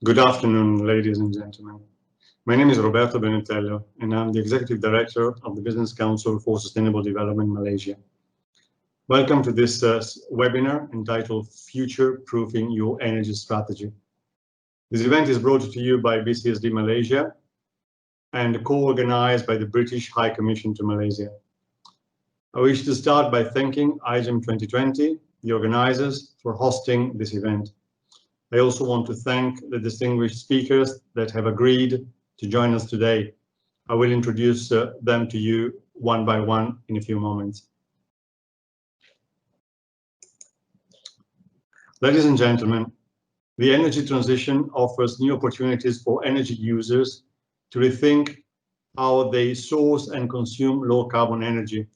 Good afternoon, ladies and gentlemen. My name is Roberto Benetello, and I'm the Executive Director of the Business Council for Sustainable Development Malaysia. Welcome to this webinar entitled Future Proofing Your Energy Strategy. This event is brought to you by BCSD Malaysia and co-organized by the British High Commission to Malaysia. I wish to start by thanking IGEM 2020, the organizers, for hosting this event. I also want to thank the distinguished speakers that have agreed to join us today. I will introduce them to you one by one in a few moments. Ladies and gentlemen, the energy transition offers new opportunities for energy users to rethink how they source and consume low-carbon energy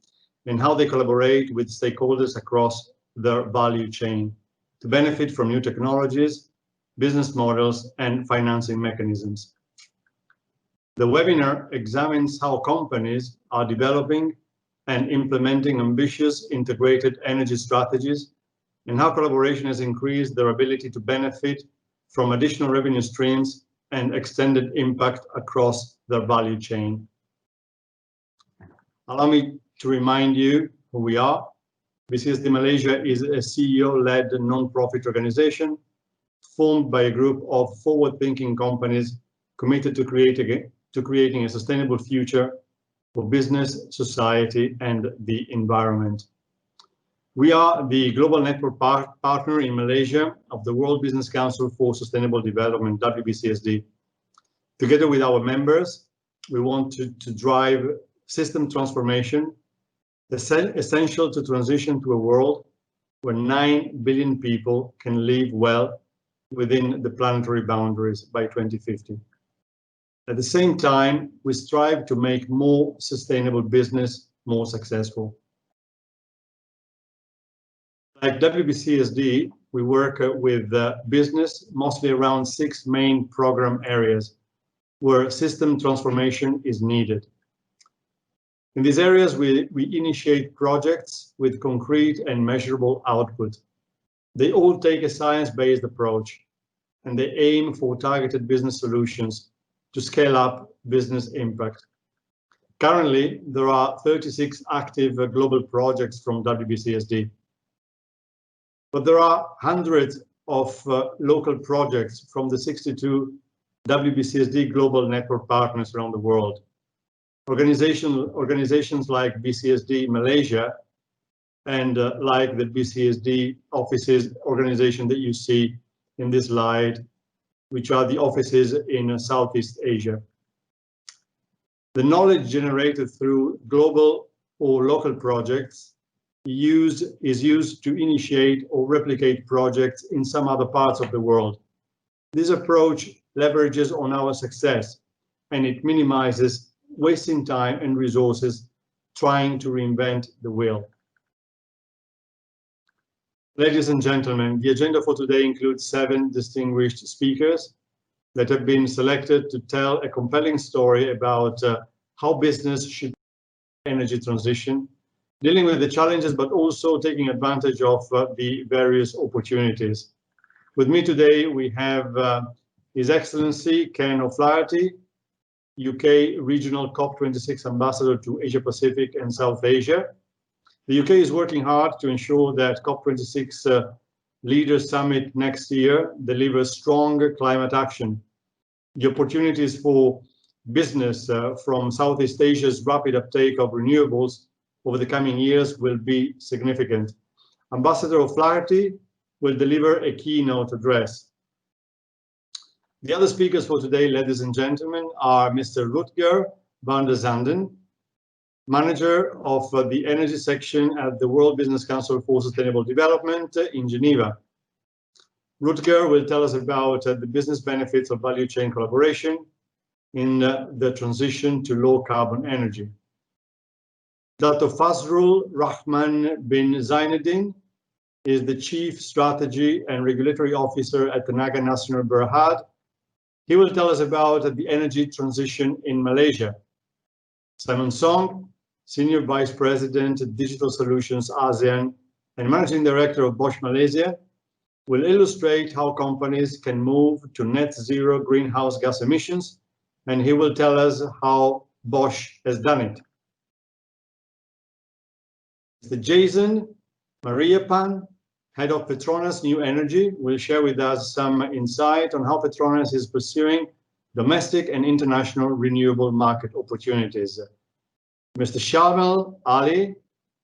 and how they collaborate with stakeholders across their value chain to benefit from new technologies, business models, and financing mechanisms. The webinar examines how companies are developing and implementing ambitious integrated energy strategies and how collaboration has increased their ability to benefit from additional revenue streams and extended impact across their value chain. Allow me to remind you who we are. BCSD Malaysia is a CEO-led non-profit organization formed by a group of forward-thinking companies committed to creating a sustainable future for business, society, and the environment. We are the global network partner in Malaysia of the World Business Council for Sustainable Development, WBCSD. Together with our members, we want to drive system transformation essential to transition to a world where 9 billion people can live well within the planetary boundaries by 2050. At the same time, we strive to make more sustainable business more successful. Like WBCSD, we work with business mostly around 6 main program areas where system transformation is needed. In these areas, we initiate projects with concrete and measurable output. They all take a science-based approach, and they aim for targeted business solutions to scale up business impact. Currently, there are 36 active global projects from WBCSD, but there are hundreds of local projects from the 62 WBCSD global network partners around the world. Organizations like BCSD Malaysia and like the BCSD offices organization that you see in this slide, which are the offices in Southeast Asia. The knowledge generated through global or local projects is used to initiate or replicate projects in some other parts of the world. This approach leverages on our success, and it minimizes wasting time and resources trying to reinvent the wheel. Ladies and gentlemen, the agenda for today includes 7 distinguished speakers that have been selected to tell a compelling story about how business should energy transition, dealing with the challenges, but also taking advantage of the various opportunities. With me today, we have His Excellency Ken O'Flaherty, UK Regional COP26 Ambassador to Asia Pacific and South Asia. The UK is working hard to ensure that COP26 Leaders Summit next year delivers strong climate action. The opportunities for business from Southeast Asia's rapid uptake of renewables over the coming years will be significant. Ambassador O'Flaherty will deliver a keynote address. The other speakers for today, ladies and gentlemen, are Mr. Rutger van der Zanden, Manager of the Energy Section at the World Business Council for Sustainable Development in Geneva. Rutger will tell us about the business benefits of value chain collaboration in the transition to low-carbon energy. Dr. Fazrul Rahman bin Zainuddin is the Chief Strategy and Regulatory Officer at Tenaga Nasional Berhad. He will tell us about the energy transition in Malaysia. Simon Song, Senior Vice President, Digital Solutions ASEAN and Managing Director of Bosch Malaysia, will illustrate how companies can move to net zero greenhouse gas emissions, and he will tell us how Bosch has done it. Mr. Jason Mariappan, Head of Petronas New Energy, will share with us some insight on how Petronas is pursuing domestic and international renewable market opportunities. Mr. Shamel Ali,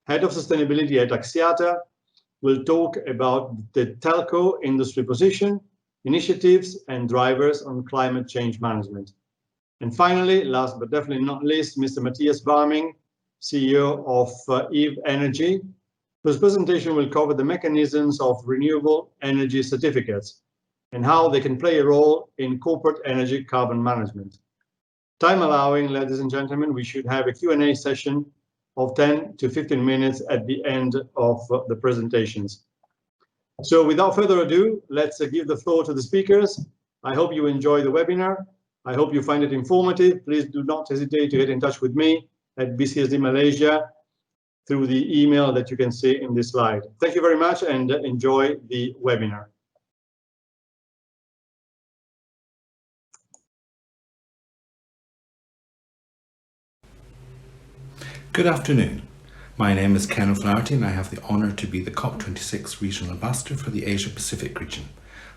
Head of Sustainability at Axiata, will talk about the telco industry position, initiatives, and drivers on climate change management. And finally, last but definitely not least, Mr. Matthias Warming, CEO of Eve Energy, whose presentation will cover the mechanisms of renewable energy certificates and how they can play a role in corporate energy carbon management. Time allowing, ladies and gentlemen, we should have a Q&A session of 10 to 15 minutes at the end of the presentations. So without further ado, let's give the floor to the speakers. I hope you enjoy the webinar. I hope you find it informative. Please do not hesitate to get in touch with me at BCSD Malaysia through the email that you can see in this slide. Thank you very much and enjoy the webinar. Good afternoon. My name is Ken O'Flaherty and I have the honour to be the COP26 Regional Ambassador for the Asia Pacific region.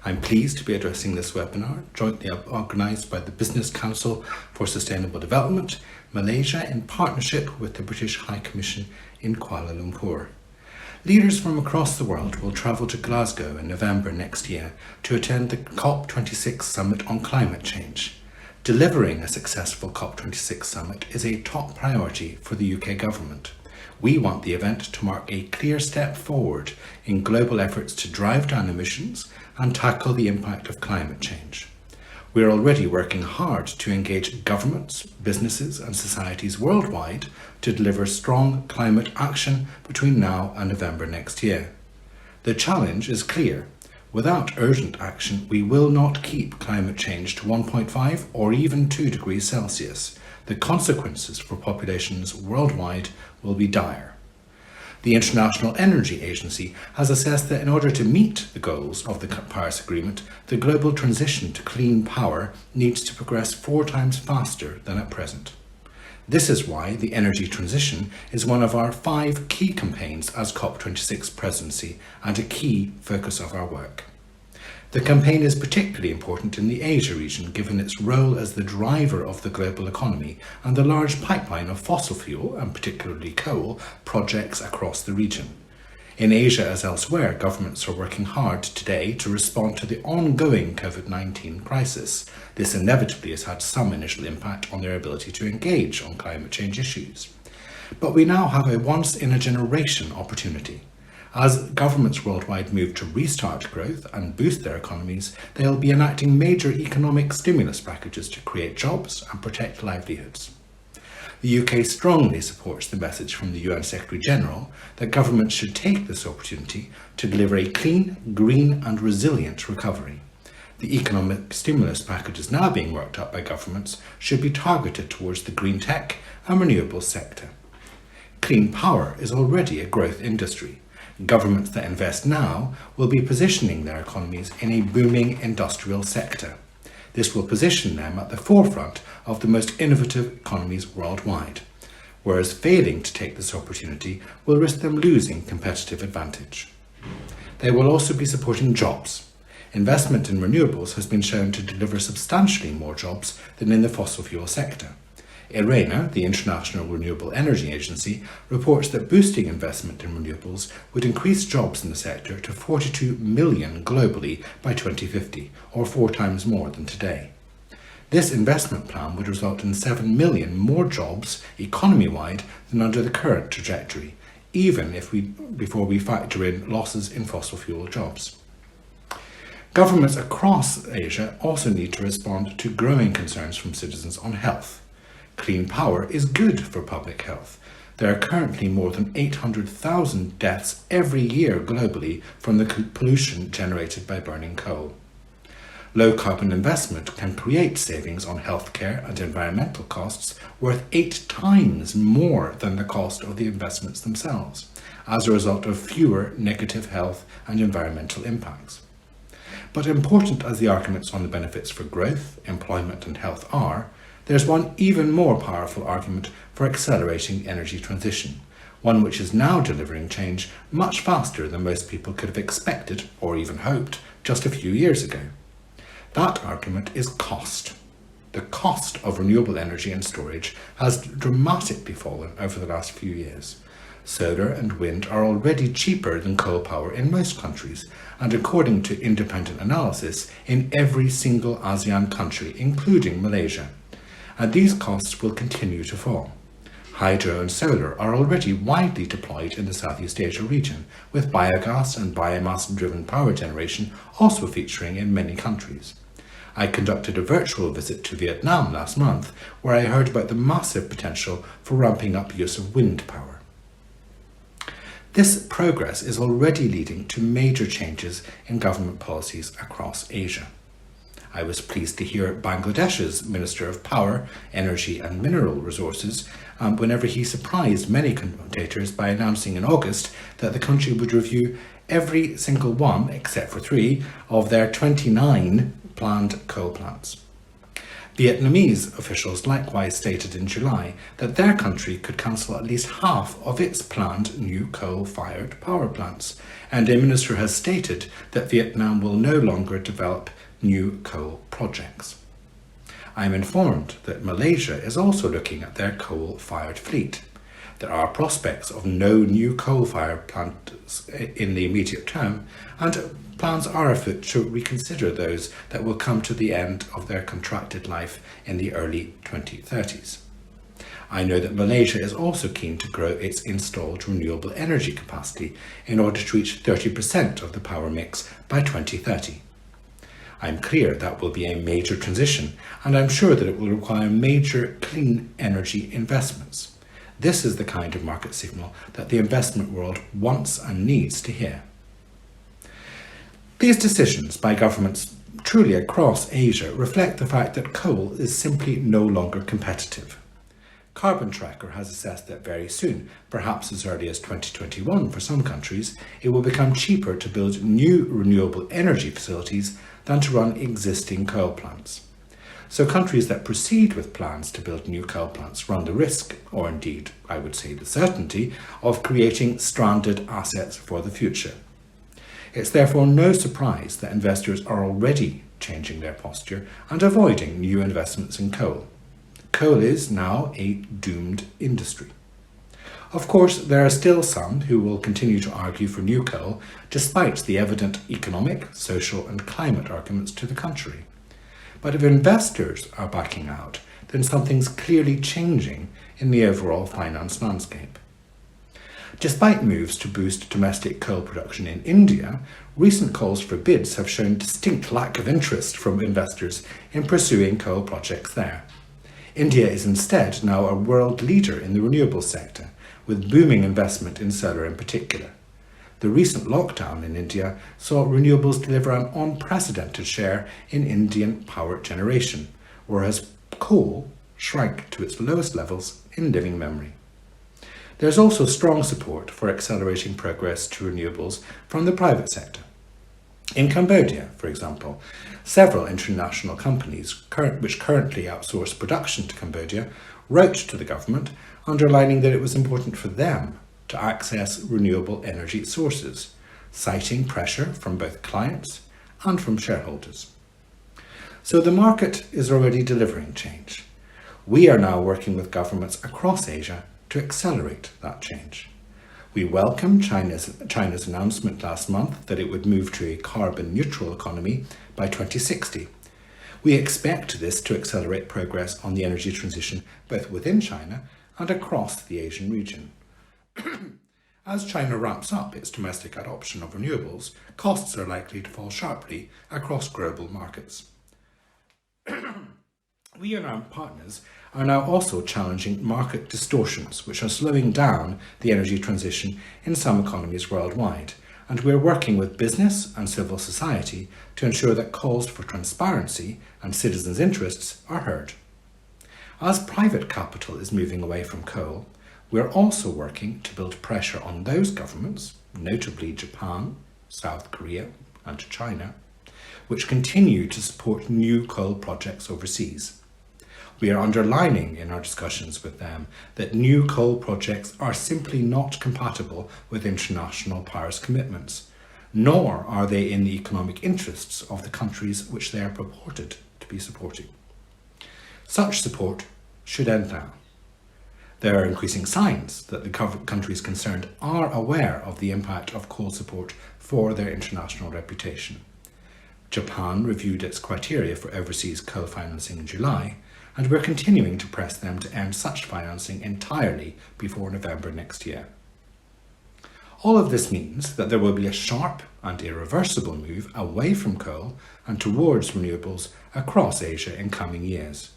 I'm pleased to be addressing this webinar, jointly organised by the Business Council for Sustainable Development, Malaysia, in partnership with the British High Commission in Kuala Lumpur. Leaders from across the world will travel to Glasgow in November next year to attend the COP26 Summit on Climate Change. Delivering a successful COP26 summit is a top priority for the UK government. We want the event to mark a clear step forward in global efforts to drive down emissions and tackle the impact of climate change. We are already working hard to engage governments, businesses and societies worldwide to deliver strong climate action between now and November next year. The challenge is clear. Without urgent action, we will not keep climate change to 1.5 or even 2 degrees Celsius. The consequences for populations worldwide will be dire. The International Energy Agency has assessed that in order to meet the goals of the Paris Agreement, the global transition to clean power needs to progress 4 times faster than at present. This is why the energy transition is one of our 5 key campaigns as COP26 presidency and a key focus of our work. The campaign is particularly important in the Asia region given its role as the driver of the global economy and the large pipeline of fossil fuel, and particularly coal, projects across the region. In Asia as elsewhere, governments are working hard today to respond to the ongoing COVID-19 crisis. This inevitably has had some initial impact on their ability to engage on climate change issues. But we now have a once-in-a-generation opportunity. As governments worldwide move to restart growth and boost their economies, they'll be enacting major economic stimulus packages to create jobs and protect livelihoods. The UK strongly supports the message from the UN Secretary General that governments should take this opportunity to deliver a clean, green and resilient recovery. The economic stimulus packages now being worked up by governments should be targeted towards the green tech and renewables sector. Clean power is already a growth industry. Governments that invest now will be positioning their economies in a booming industrial sector. This will position them at the forefront of the most innovative economies worldwide, whereas failing to take this opportunity will risk them losing competitive advantage. They will also be supporting jobs. Investment in renewables has been shown to deliver substantially more jobs than in the fossil fuel sector. IRENA, the International Renewable Energy Agency, reports that boosting investment in renewables would increase jobs in the sector to 42 million globally by 2050, or 4 times more than today. This investment plan would result in 7 million more jobs economy-wide than under the current trajectory, even before we factor in losses in fossil fuel jobs. Governments across Asia also need to respond to growing concerns from citizens on health. Clean power is good for public health. There are currently more than 800,000 deaths every year globally from the pollution generated by burning coal. Low carbon investment can create savings on healthcare and environmental costs worth 8 times more than the cost of the investments themselves, as a result of fewer negative health and environmental impacts. But important as the arguments on the benefits for growth, employment and health are, there's one even more powerful argument for accelerating the energy transition, one which is now delivering change much faster than most people could have expected or even hoped just a few years ago. That argument is cost. The cost of renewable energy and storage has dramatically fallen over the last few years. Solar and wind are already cheaper than coal power in most countries, and according to independent analysis, in every single ASEAN country, including Malaysia. And these costs will continue to fall. Hydro and solar are already widely deployed in the Southeast Asia region, with biogas and biomass-driven power generation also featuring in many countries. I conducted a virtual visit to Vietnam last month, where I heard about the massive potential for ramping up use of wind power. This progress is already leading to major changes in government policies across Asia. I was pleased to hear Bangladesh's Minister of Power, Energy and Mineral Resources whenever he surprised many commentators by announcing in August that the country would review every single one, except for 3, of their 29 planned coal plants. Vietnamese officials likewise stated in July that their country could cancel at least half of its planned new coal-fired power plants, and a minister has stated that Vietnam will no longer develop new coal projects. I am informed that Malaysia is also looking at their coal-fired fleet. There are prospects of no new coal-fired plants in the immediate term, and plans are afoot to reconsider those that will come to the end of their contracted life in the early 2030s. I know that Malaysia is also keen to grow its installed renewable energy capacity in order to reach 30% of the power mix by 2030. I'm clear that will be a major transition, and I'm sure that it will require major clean energy investments. This is the kind of market signal that the investment world wants and needs to hear. These decisions by governments truly across Asia reflect the fact that coal is simply no longer competitive. Carbon Tracker has assessed that very soon, perhaps as early as 2021 for some countries, it will become cheaper to build new renewable energy facilities than to run existing coal plants. So countries that proceed with plans to build new coal plants run the risk, or indeed, I would say the certainty, of creating stranded assets for the future. It's therefore no surprise that investors are already changing their posture and avoiding new investments in coal. Coal is now a doomed industry. Of course, there are still some who will continue to argue for new coal, despite the evident economic, social and climate arguments to the contrary. But if investors are backing out, then something's clearly changing in the overall finance landscape. Despite moves to boost domestic coal production in India, recent calls for bids have shown distinct lack of interest from investors in pursuing coal projects there. India is instead now a world leader in the renewables sector, with booming investment in solar in particular. The recent lockdown in India saw renewables deliver an unprecedented share in Indian power generation, whereas coal shrank to its lowest levels in living memory. There's also strong support for accelerating progress to renewables from the private sector. In Cambodia, for example, several international companies which currently outsource production to Cambodia wrote to the government underlining that it was important for them to access renewable energy sources, citing pressure from both clients and from shareholders. So the market is already delivering change. We are now working with governments across Asia to accelerate that change. We welcome China's announcement last month that it would move to a carbon neutral economy by 2060. We expect this to accelerate progress on the energy transition both within China and across the Asian region. As China ramps up its domestic adoption of renewables, costs are likely to fall sharply across global markets. We and our partners are now also challenging market distortions which are slowing down the energy transition in some economies worldwide, and we're working with business and civil society to ensure that calls for transparency and citizens' interests are heard. As private capital is moving away from coal, we're also working to build pressure on those governments, notably Japan, South Korea and China, which continue to support new coal projects overseas. We are underlining in our discussions with them that new coal projects are simply not compatible with international Paris commitments, nor are they in the economic interests of the countries which they are purported to be supporting. Such support should end now. There are increasing signs that the countries concerned are aware of the impact of coal support for their international reputation. Japan reviewed its criteria for overseas coal financing in July, and we're continuing to press them to end such financing entirely before November next year. All of this means that there will be a sharp and irreversible move away from coal and towards renewables across Asia in coming years.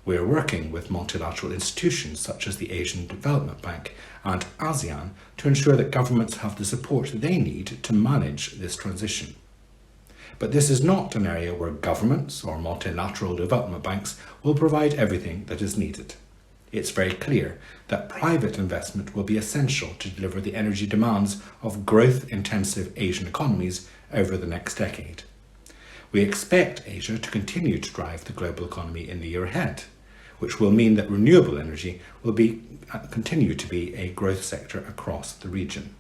We are working with multilateral institutions such as the Asian Development Bank and ASEAN to ensure that governments have the support they need to manage this transition. But this is not an area where governments or multilateral development banks will provide everything that is needed. It's very clear that private investment will be essential to deliver the energy demands of growth-intensive Asian economies over the next decade. We expect Asia to continue to drive the global economy in the year ahead, which will mean that renewable energy will continue to be a growth sector across the region.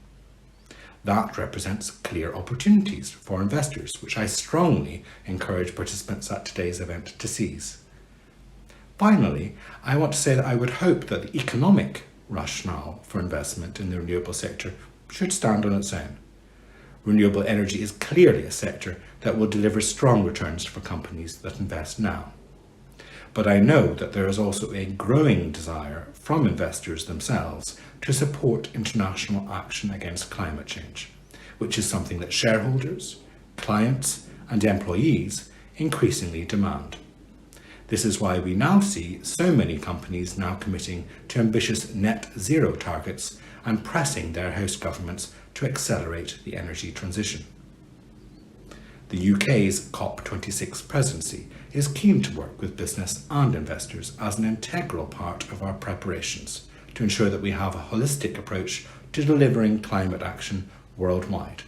That represents clear opportunities for investors, which I strongly encourage participants at today's event to seize. Finally, I want to say that I would hope that the economic rationale for investment in the renewable sector should stand on its own. Renewable energy is clearly a sector that will deliver strong returns for companies that invest now. But I know that there is also a growing desire from investors themselves to support international action against climate change, which is something that shareholders, clients, and employees increasingly demand. This is why we now see so many companies now committing to ambitious net zero targets and pressing their host governments to accelerate the energy transition. The UK's COP26 presidency is keen to work with business and investors as an integral part of our preparations to ensure that we have a holistic approach to delivering climate action worldwide.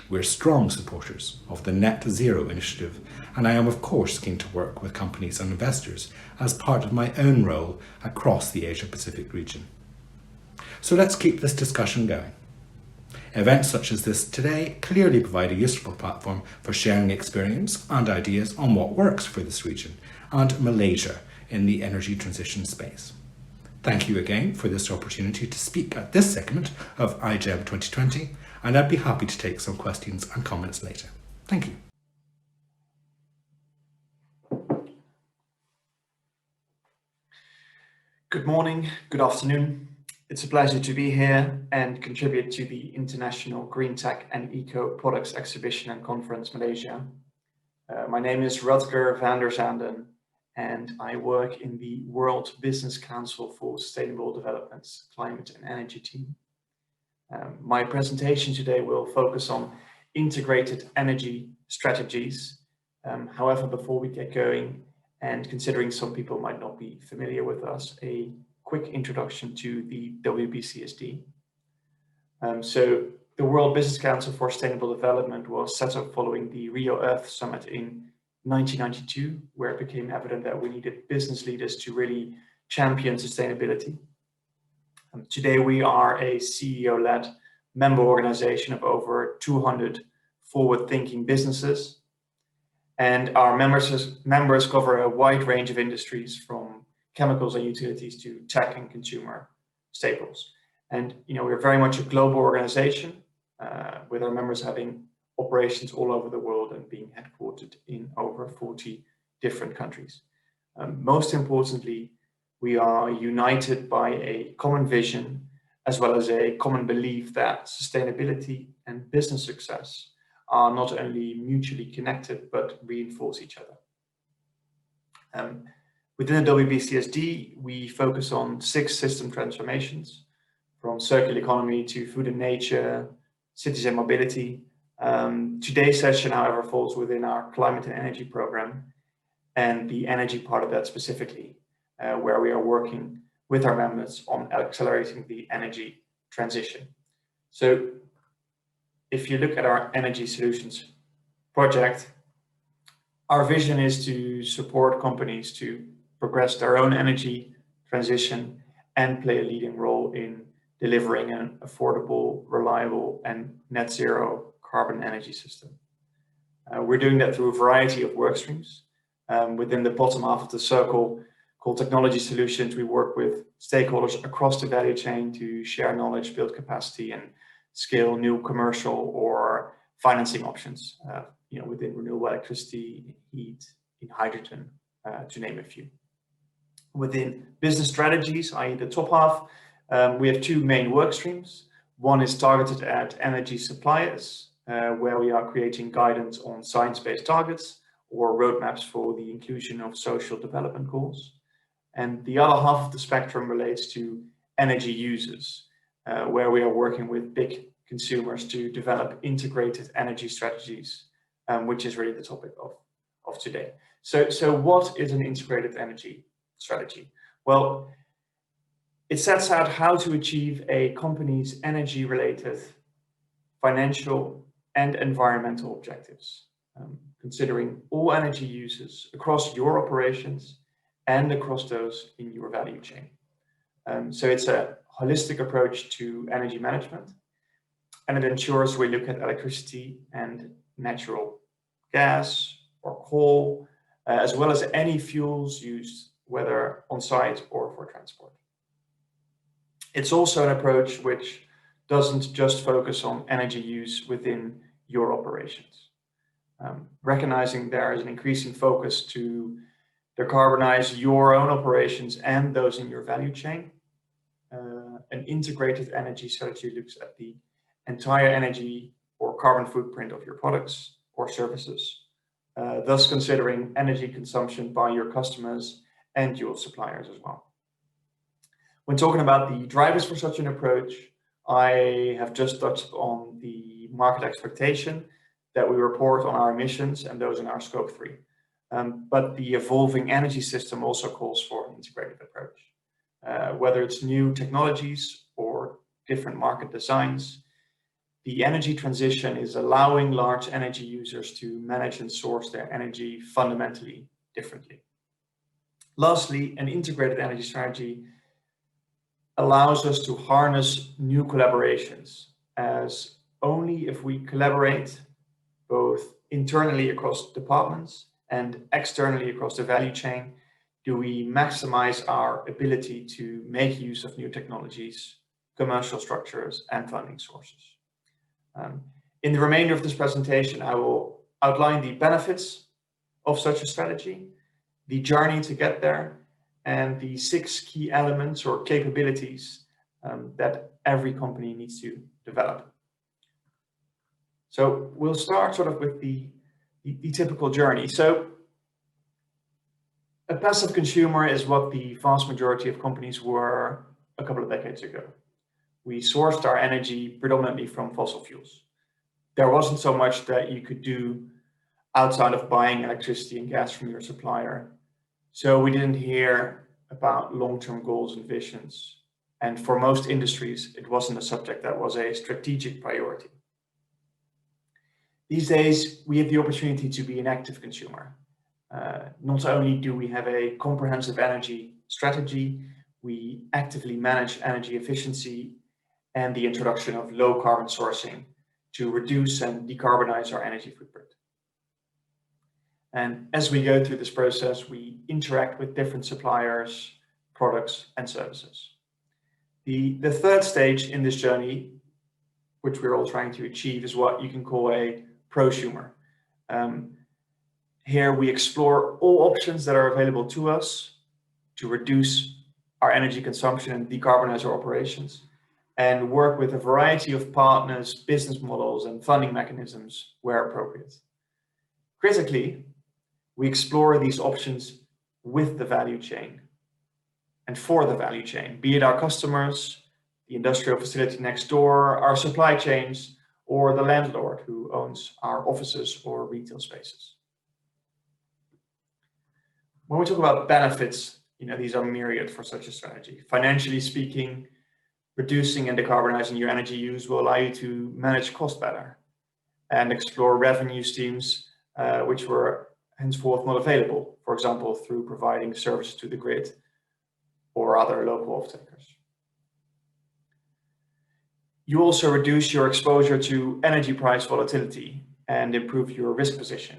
We're strong supporters of the Net Zero initiative, and I am of course keen to work with companies and investors as part of my own role across the Asia-Pacific region. So let's keep this discussion going. Events such as this today clearly provide a useful platform for sharing experience and ideas on what works for this region and Malaysia in the energy transition space. Thank you again for this opportunity to speak at this segment of iGEM 2020, and I'd be happy to take some questions and comments later. Thank you. Good morning, good afternoon. It's a pleasure to be here and contribute to the International Green Tech and Eco Products Exhibition and Conference Malaysia. My name is Rutger van der Zanden, and I work in the World Business Council for Sustainable Development's Climate and Energy team. My presentation today will focus on integrated energy strategies. However, before we get going, and considering some people might not be familiar with us, a quick introduction to the WBCSD. So the World Business Council for Sustainable Development was set up following the Rio Earth Summit in 1992, where it became evident that we needed business leaders to really champion sustainability. Today we are a CEO-led member organization of over 200 forward-thinking businesses, and our members cover a wide range of industries from chemicals and utilities to tech and consumer staples. And we're very much a global organization with our members having operations all over the world and being headquartered in over 40 different countries. Most importantly, we are united by a common vision as well as a common belief that sustainability and business success are not only mutually connected but reinforce each other. Within the WBCSD, we focus on 6 system transformations, from circular economy to food and nature, cities and mobility. Today's session, however, falls within our climate and energy program, and the energy part of that specifically, where we are working with our members on accelerating the energy transition. So if you look at our energy solutions project, our vision is to support companies to progress their own energy transition and play a leading role in delivering an affordable, reliable, and net zero carbon energy system. We're doing that through a variety of work streams. Within the bottom half of the circle, called technology solutions, we work with stakeholders across the value chain to share knowledge, build capacity, and scale new commercial or financing options, within renewable electricity, heat, in hydrogen, to name a few. Within business strategies, i.e. the top half, we have two main work streams. One is targeted at energy suppliers, where we are creating guidance on science-based targets or roadmaps for the inclusion of social development goals. And the other half of the spectrum relates to energy users, where we are working with big consumers to develop integrated energy strategies, which is really the topic of today. So what is an integrated energy strategy? Well, it sets out how to achieve a company's energy-related financial and environmental objectives, considering all energy users across your operations and across those in your value chain. So it's a holistic approach to energy management, and it ensures we look at electricity and natural gas or coal, as well as any fuels used, whether on site or for transport. It's also an approach which doesn't just focus on energy use within your operations. Recognizing there is an increasing focus to decarbonize your own operations and those in your value chain. An integrated energy strategy looks at the entire energy or carbon footprint of your products or services, thus considering energy consumption by your customers and your suppliers as well. When talking about the drivers for such an approach, I have just touched on the market expectation that we report on our emissions and those in our scope 3. But the evolving energy system also calls for an integrated approach. Whether it's new technologies or different market designs, the energy transition is allowing large energy users to manage and source their energy fundamentally differently. Lastly, an integrated energy strategy allows us to harness new collaborations, as only if we collaborate both internally across departments and externally across the value chain do we maximize our ability to make use of new technologies, commercial structures, and funding sources. In the remainder of this presentation, I will outline the benefits of such a strategy, the journey to get there, and the 6 key elements or capabilities that every company needs to develop. So we'll start sort of with the typical journey. So a passive consumer is what the vast majority of companies were a couple of decades ago. We sourced our energy predominantly from fossil fuels. There wasn't so much that you could do outside of buying electricity and gas from your supplier. So we didn't hear about long-term goals and visions. And for most industries, it wasn't a subject that was a strategic priority. These days, we have the opportunity to be an active consumer. Not only do we have a comprehensive energy strategy, we actively manage energy efficiency and the introduction of low carbon sourcing to reduce and decarbonize our energy footprint. And as we go through this process, we interact with different suppliers, products, and services. The third stage in this journey, which we're all trying to achieve, is what you can call a prosumer. Here we explore all options that are available to us to reduce our energy consumption and decarbonize our operations, and work with a variety of partners, business models, and funding mechanisms where appropriate. Critically, we explore these options with the value chain and for the value chain, be it our customers, the industrial facility next door, our supply chains, or the landlord who owns our offices or retail spaces. When we talk about benefits, these are myriad for such a strategy. Financially speaking, reducing and decarbonizing your energy use will allow you to manage cost better. and explore revenue streams which were henceforth not available, for example, through providing services to the grid or other local off-takers. You also reduce your exposure to energy price volatility and improve your risk position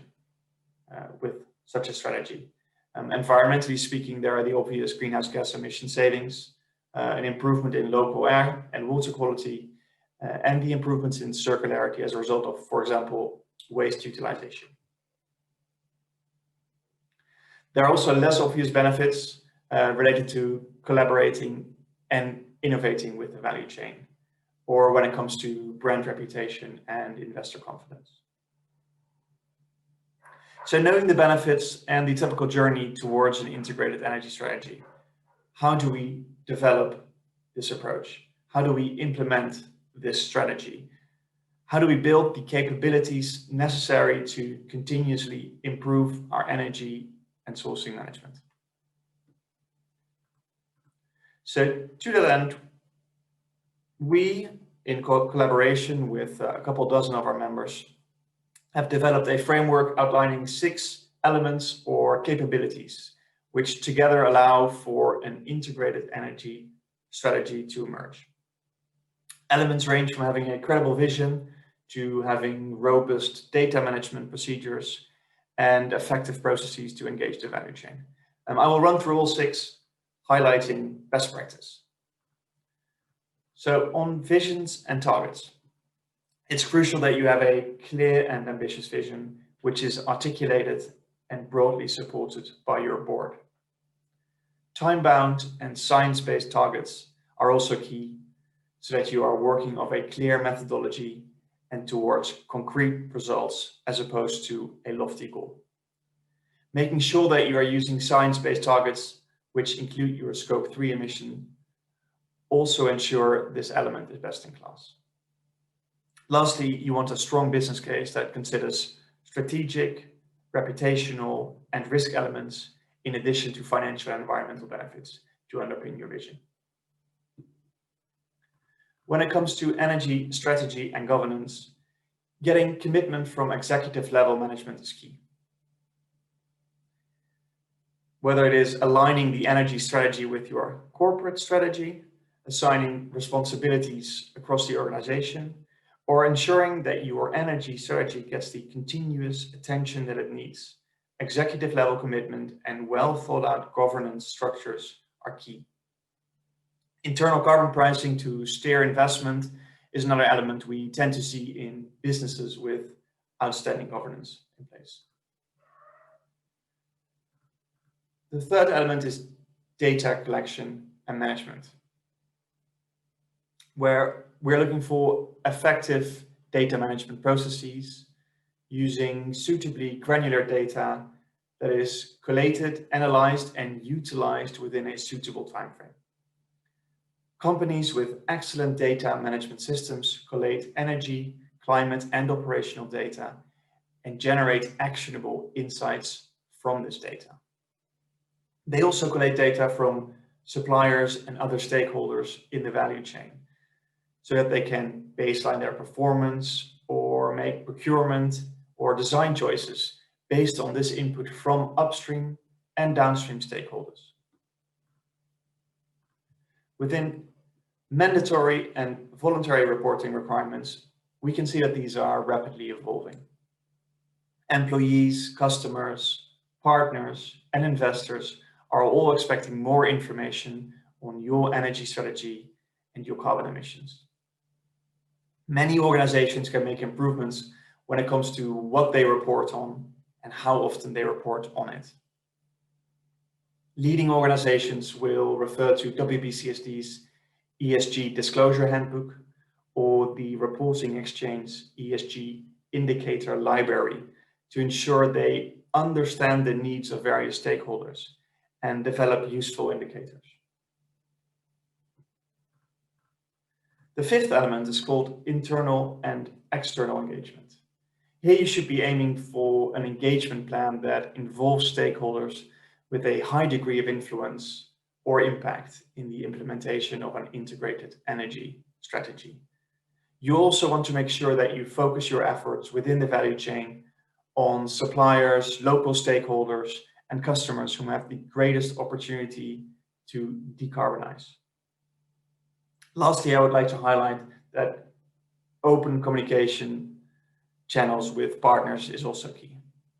with such a strategy. Environmentally speaking, there are the obvious greenhouse gas emission savings, an improvement in local air and water quality, and the improvements in circularity as a result of, for example, waste utilization. There are also less obvious benefits related to collaborating and innovating with the value chain, or when it comes to brand reputation and investor confidence. So knowing the benefits and the typical journey towards an integrated energy strategy, how do we develop this approach? How do we implement this strategy? How do we build the capabilities necessary to continuously improve our energy and sourcing management? So to that end, we, in collaboration with a couple dozen of our members, have developed a framework outlining 6 elements or capabilities, which together allow for an integrated energy strategy to emerge. Elements range from having a credible vision to having robust data management procedures and effective processes to engage the value chain. I will run through all 6, highlighting best practice. So on visions and targets, it's crucial that you have a clear and ambitious vision, which is articulated and broadly supported by your board. Time-bound and science-based targets are also key, so that you are working off a clear methodology and towards concrete results as opposed to a lofty goal. Making sure that you are using science-based targets, which include your Scope 3 emission, also ensure this element is best in class. Lastly, you want a strong business case that considers strategic, reputational, and risk elements in addition to financial and environmental benefits to underpin your vision. When it comes to energy strategy and governance, getting commitment from executive level management is key. Whether it is aligning the energy strategy with your corporate strategy, assigning responsibilities across the organization, or ensuring that your energy strategy gets the continuous attention that it needs, executive level commitment and well thought out governance structures are key. Internal carbon pricing to steer investment is another element we tend to see in businesses with outstanding governance in place. The third element is data collection and management, where we're looking for effective data management processes using suitably granular data that is collated, analyzed, and utilized within a suitable timeframe. Companies with excellent data management systems collate energy, climate, and operational data and generate actionable insights from this data. They also collate data from suppliers and other stakeholders in the value chain, so that they can baseline their performance or make procurement or design choices based on this input from upstream and downstream stakeholders. Within mandatory and voluntary reporting requirements, we can see that these are rapidly evolving. Employees, customers, partners, and investors are all expecting more information on your energy strategy and your carbon emissions. Many organizations can make improvements when it comes to what they report on and how often they report on it. Leading organizations will refer to WBCSD's ESG Disclosure Handbook or the Reporting Exchange ESG Indicator Library to ensure they understand the needs of various stakeholders and develop useful indicators. The fifth element is called internal and external engagement. Here you should be aiming for an engagement plan that involves stakeholders with a high degree of influence or impact in the implementation of an integrated energy strategy. You also want to make sure that you focus your efforts within the value chain on suppliers, local stakeholders, and customers who have the greatest opportunity to decarbonize. Lastly, I would like to highlight that open communication channels with partners is also key.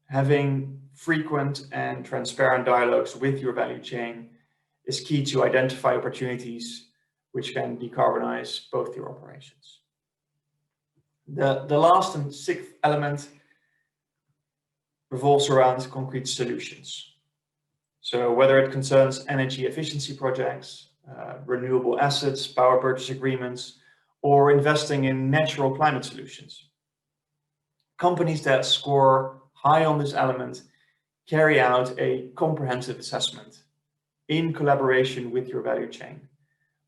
Having frequent and transparent dialogues with your value chain is key to identify opportunities which can decarbonize both your operations. The last and sixth element revolves around concrete solutions. So whether it concerns energy efficiency projects, renewable assets, power purchase agreements, or investing in natural climate solutions. Companies that score high on this element carry out a comprehensive assessment in collaboration with your value chain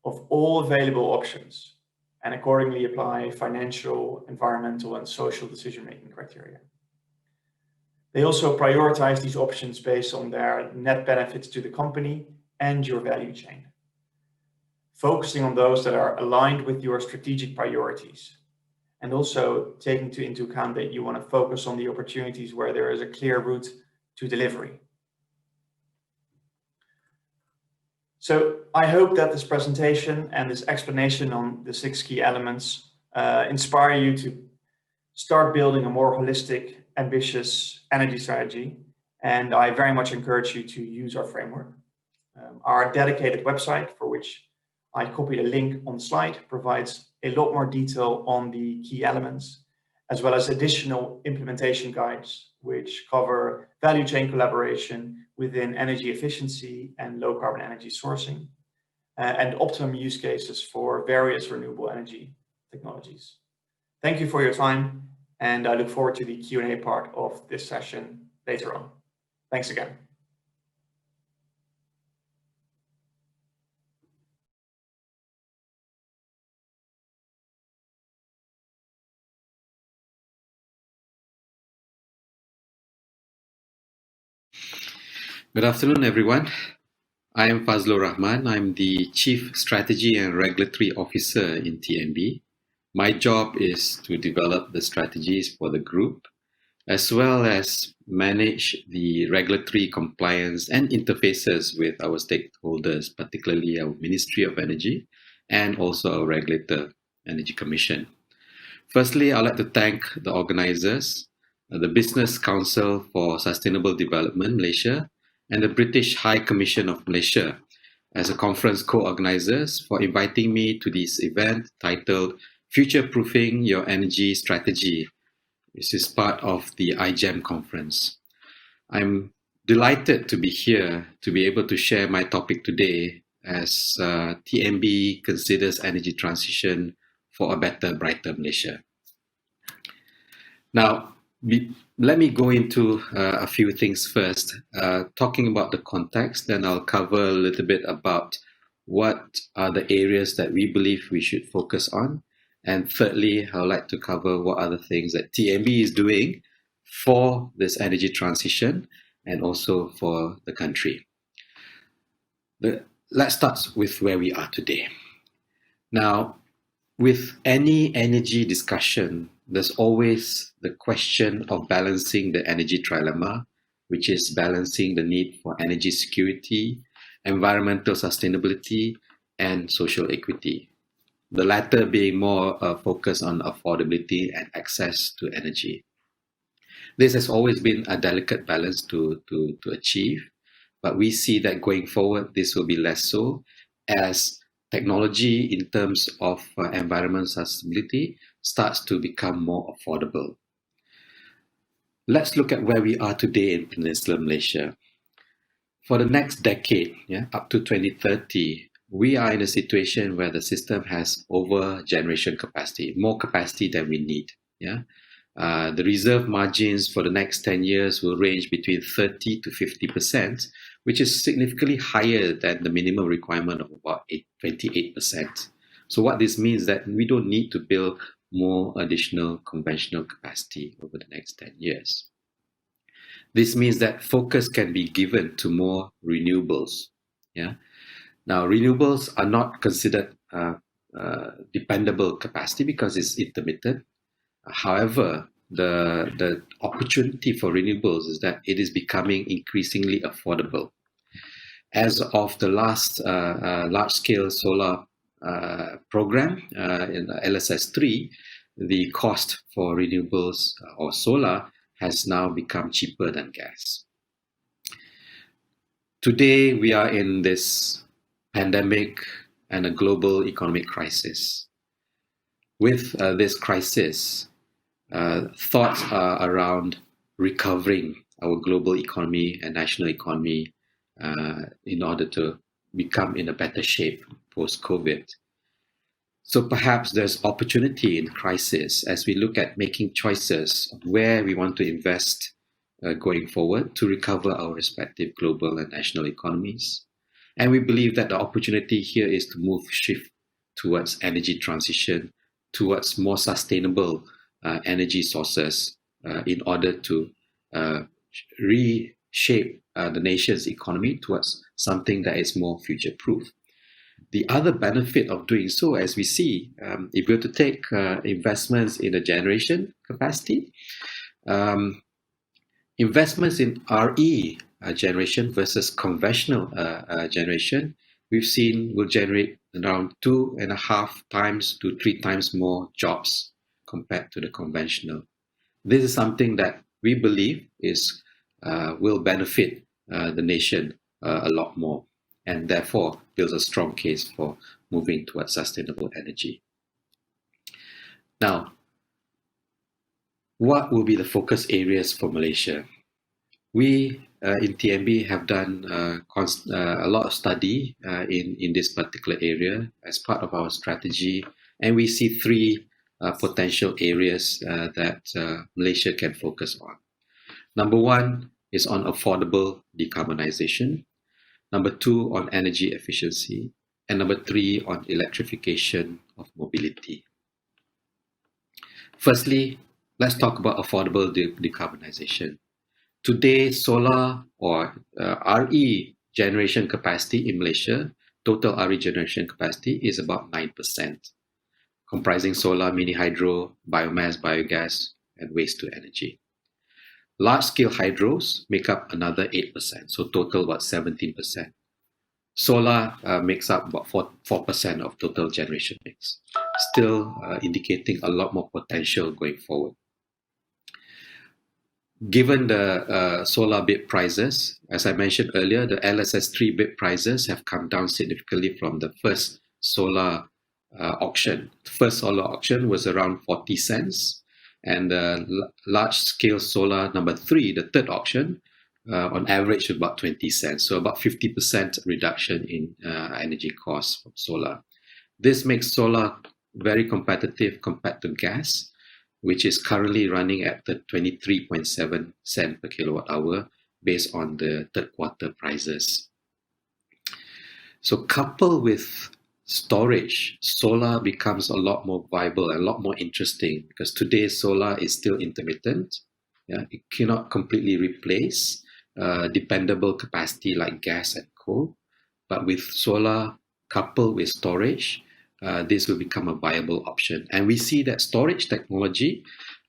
of all available options and accordingly apply financial, environmental, and social decision-making criteria. They also prioritize these options based on their net benefits to the company and your value chain, focusing on those that are aligned with your strategic priorities, and also taking into account that you want to focus on the opportunities where there is a clear route to delivery. So I hope that this presentation and this explanation on the 6 key elements inspire you to start building a more holistic, ambitious energy strategy. And I very much encourage you to use our framework. Our dedicated website, for which I copied a link on the slide, provides a lot more detail on the key elements, as well as additional implementation guides, which cover value chain collaboration within energy efficiency and low carbon energy sourcing, and optimum use cases for various renewable energy technologies. Thank you for your time, and I look forward to the Q&A part of this session later on. Thanks again. Good afternoon, everyone. I am Fazlur Rahman. I'm the Chief Strategy and Regulatory Officer in TNB. My job is to develop the strategies for the group, as well as manage the regulatory compliance and interfaces with our stakeholders, particularly our Ministry of Energy and also our regulator, Energy Commission. Firstly, I'd like to thank the organizers, the Business Council for Sustainable Development Malaysia, and the British High Commission of Malaysia as a conference co-organizers for inviting me to this event titled Future-Proofing Your Energy Strategy. This is part of the iGEM conference. I'm delighted to be here to be able to share my topic today as TNB considers energy transition for a better, brighter Malaysia. Now, let me go into a few things first, talking about the context, then I'll cover a little bit about what are the areas that we believe we should focus on. And thirdly, I would like to cover what are the things that TNB is doing for this energy transition and also for the country. Let's start with where we are today. Now, with any energy discussion, there's always the question of balancing the energy trilemma, which is balancing the need for energy security, environmental sustainability, and social equity. The latter being more focused on affordability and access to energy. This has always been a delicate balance to achieve, but we see that going forward, this will be less so as technology in terms of environmental sustainability starts to become more affordable. Let's look at where we are today in Peninsular Malaysia. For the next decade, up to 2030, we are in a situation where the system has over generation capacity, more capacity than we need. The reserve margins for the next 10 years will range between 30 to 50%, which is significantly higher than the minimum requirement of about 28%. So what this means is that we don't need to build more additional conventional capacity over the next 10 years. This means that focus can be given to more renewables. Now, renewables are not considered dependable capacity because it's intermittent. However, the opportunity for renewables is that it is becoming increasingly affordable. As of the last large-scale solar program in LSS3, the cost for renewables or solar has now become cheaper than gas. Today, we are in this pandemic and a global economic crisis. With this crisis, thoughts are around recovering our global economy and national economy in order to become in a better shape post-COVID. So perhaps there's opportunity in crisis as we look at making choices of where we want to invest going forward to recover our respective global and national economies. And we believe that the opportunity here is to shift towards energy transition, towards more sustainable energy sources in order to reshape the nation's economy towards something that is more future-proof. The other benefit of doing so, as we see, if we were to take investments in the generation capacity, investments in RE generation versus conventional generation, we've seen will generate around 2.5 times to 3 times more jobs compared to the conventional. This is something that we believe will benefit the nation a lot more, and therefore builds a strong case for moving towards sustainable energy. Now, what will be the focus areas for Malaysia? We in TNB have done a lot of study in this particular area as part of our strategy, and we see 3 potential areas that Malaysia can focus on. Number 1 is on affordable decarbonization. Number 2 on energy efficiency, and number 3 on electrification of mobility. Firstly, let's talk about affordable decarbonization. Today, solar or RE generation capacity in Malaysia, total RE generation capacity is about 9%, comprising solar, mini hydro, biomass, biogas, and waste to energy. Large-scale hydros make up another 8%, so total about 17%. Solar makes up about 4% of total generation mix, still indicating a lot more potential going forward. Given the solar bid prices, as I mentioned earlier, the LSS3 bid prices have come down significantly from the first solar auction. The first solar auction was around 40 cents, and large-scale solar number 3, the third auction, on average about 20 cents, so about 50% reduction in energy costs from solar. This makes solar very competitive compared to gas, which is currently running at the 23.7 cent per kilowatt hour based on the third quarter prices. So coupled with storage, solar becomes a lot more viable and a lot more interesting because today solar is still intermittent. It cannot completely replace dependable capacity like gas and coal, but with solar coupled with storage, this will become a viable option. And we see that storage technology,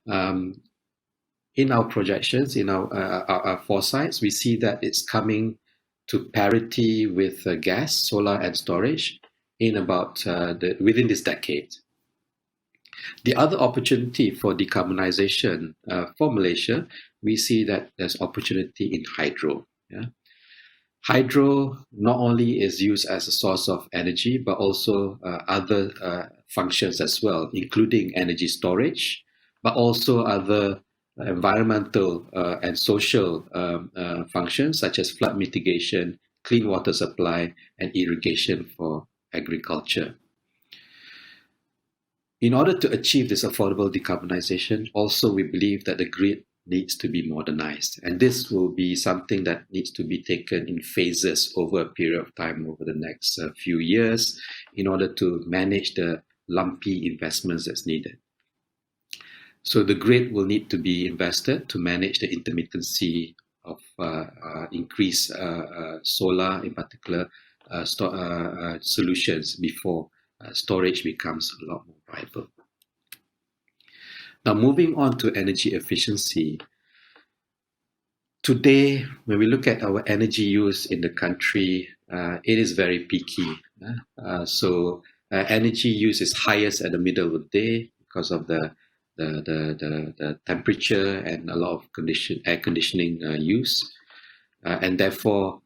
in our projections, in our foresights, we see that it's coming to parity with gas, solar, and storage in about within this decade. The other opportunity for decarbonization for Malaysia, we see that there's opportunity in hydro. Hydro not only is used as a source of energy, but also other functions as well, including energy storage, but also other environmental and social functions such as flood mitigation, clean water supply, and irrigation for agriculture. In order to achieve this affordable decarbonization, also we believe that the grid needs to be modernized. And this will be something that needs to be taken in phases over a period of time over the next few years in order to manage the lumpy investments that's needed. So the grid will need to be invested to manage the intermittency of increased solar, in particular, solutions before storage becomes a lot more viable. Now, moving on to energy efficiency. Today, when we look at our energy use in the country, it is very peaky. So energy use is highest at the middle of the day because of the temperature and a lot of air conditioning use. And therefore,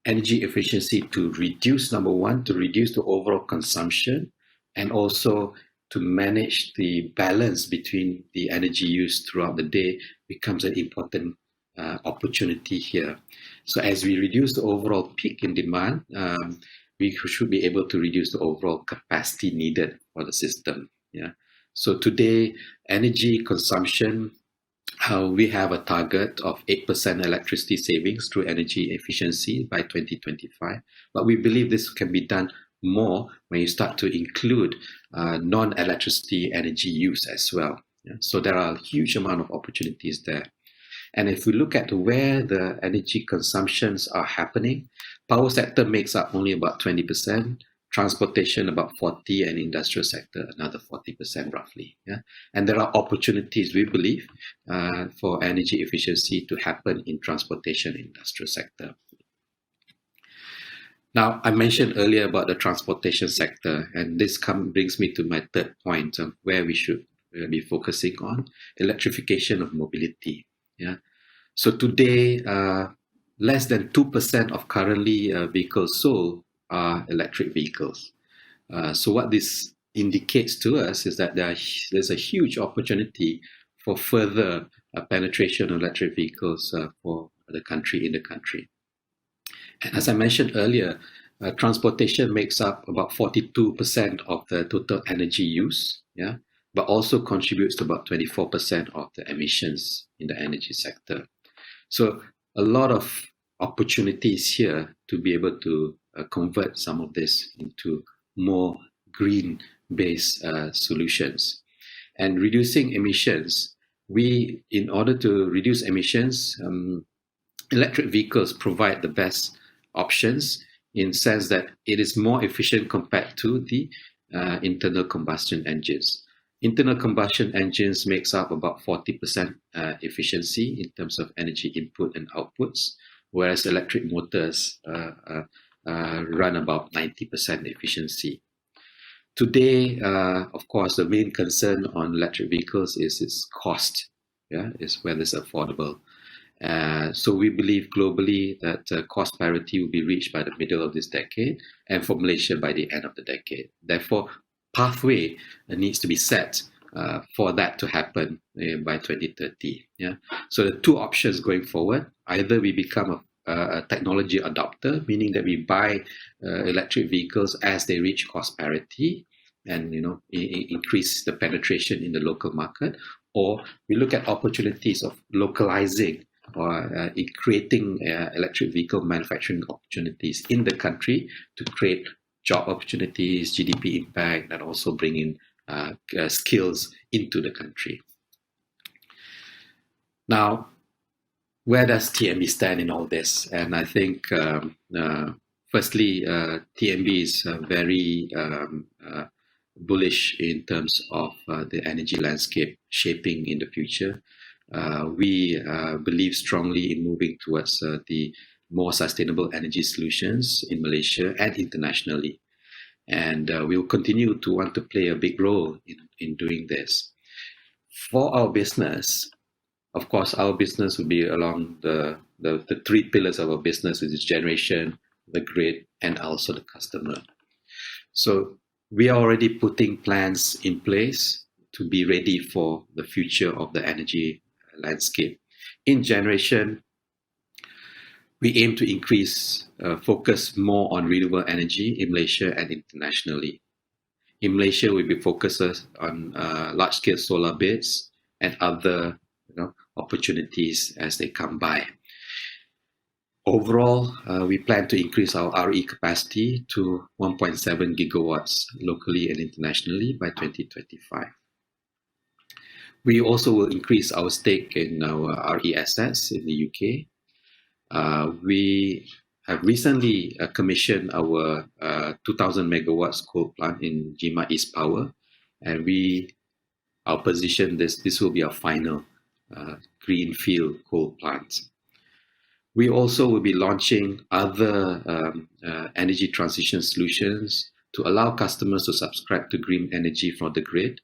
energy efficiency to reduce, number one, to reduce the overall consumption, and also to manage the balance between the energy use throughout the day becomes an important opportunity here. So as we reduce the overall peak in demand, we should be able to reduce the overall capacity needed for the system. Yeah. So today, energy consumption, we have a target of 8% electricity savings through energy efficiency by 2025. But we believe this can be done more when you start to include non-electricity energy use as well. Yeah? So there are a huge amount of opportunities there. And if we look at where the energy consumptions are happening, power sector makes up only about 20%, transportation about 40%, and industrial sector another 40% roughly. Yeah? And there are opportunities, we believe, for energy efficiency to happen in transportation industrial sector. Now, I mentioned earlier about the transportation sector, and this brings me to my third point of where we should be focusing on, electrification of mobility. Yeah. So today, less than 2% of currently vehicles sold are electric vehicles. So what this indicates to us is that there's a huge opportunity for further penetration of electric vehicles for the country, in the country. And as I mentioned earlier, transportation makes up about 42% of the total energy use, yeah, but also contributes to about 24% of the emissions in the energy sector. So a lot of opportunities here to be able to convert some of this into more green-based solutions. And reducing emissions, in order to reduce emissions, electric vehicles provide the best options in the sense that it is more efficient compared to the internal combustion engines. Internal combustion engines makes up about 40% efficiency in terms of energy input and outputs, whereas electric motors run about 90% efficiency. Today, of course, the main concern on electric vehicles is its cost, is whether it's affordable. So we believe globally that cost parity will be reached by the middle of this decade, and for Malaysia by the end of the decade. Therefore, pathway needs to be set for that to happen by 2030. Yeah. So the two options going forward: either we become a technology adopter, meaning that we buy electric vehicles as they reach cost parity, and increase the penetration in the local market, or we look at opportunities of localizing or creating electric vehicle manufacturing opportunities in the country to create job opportunities, GDP impact, and also bring in skills into the country. Now, where does TMB stand in all this? And I think, firstly, TMB is very bullish in terms of the energy landscape shaping in the future. We believe strongly in moving towards the more sustainable energy solutions in Malaysia and internationally. And we will continue to want to play a big role in doing this. For our business, of course, our business will be along the three pillars of our business, which is generation, the grid, and also the customer. So we are already putting plans in place to be ready for the future of the energy landscape. In generation, we aim to increase focus more on renewable energy in Malaysia and internationally. In Malaysia, we'll be focused on large-scale solar bids and other opportunities as they come by. Overall, we plan to increase our RE capacity to 1.7 gigawatts locally and internationally by 2025. We also will increase our stake in our RE assets in the UK. We have recently commissioned our 2,000 megawatts coal plant in Jima East Power, and our position this will be our final greenfield coal plant. We also will be launching other energy transition solutions to allow customers to subscribe to green energy from the grid,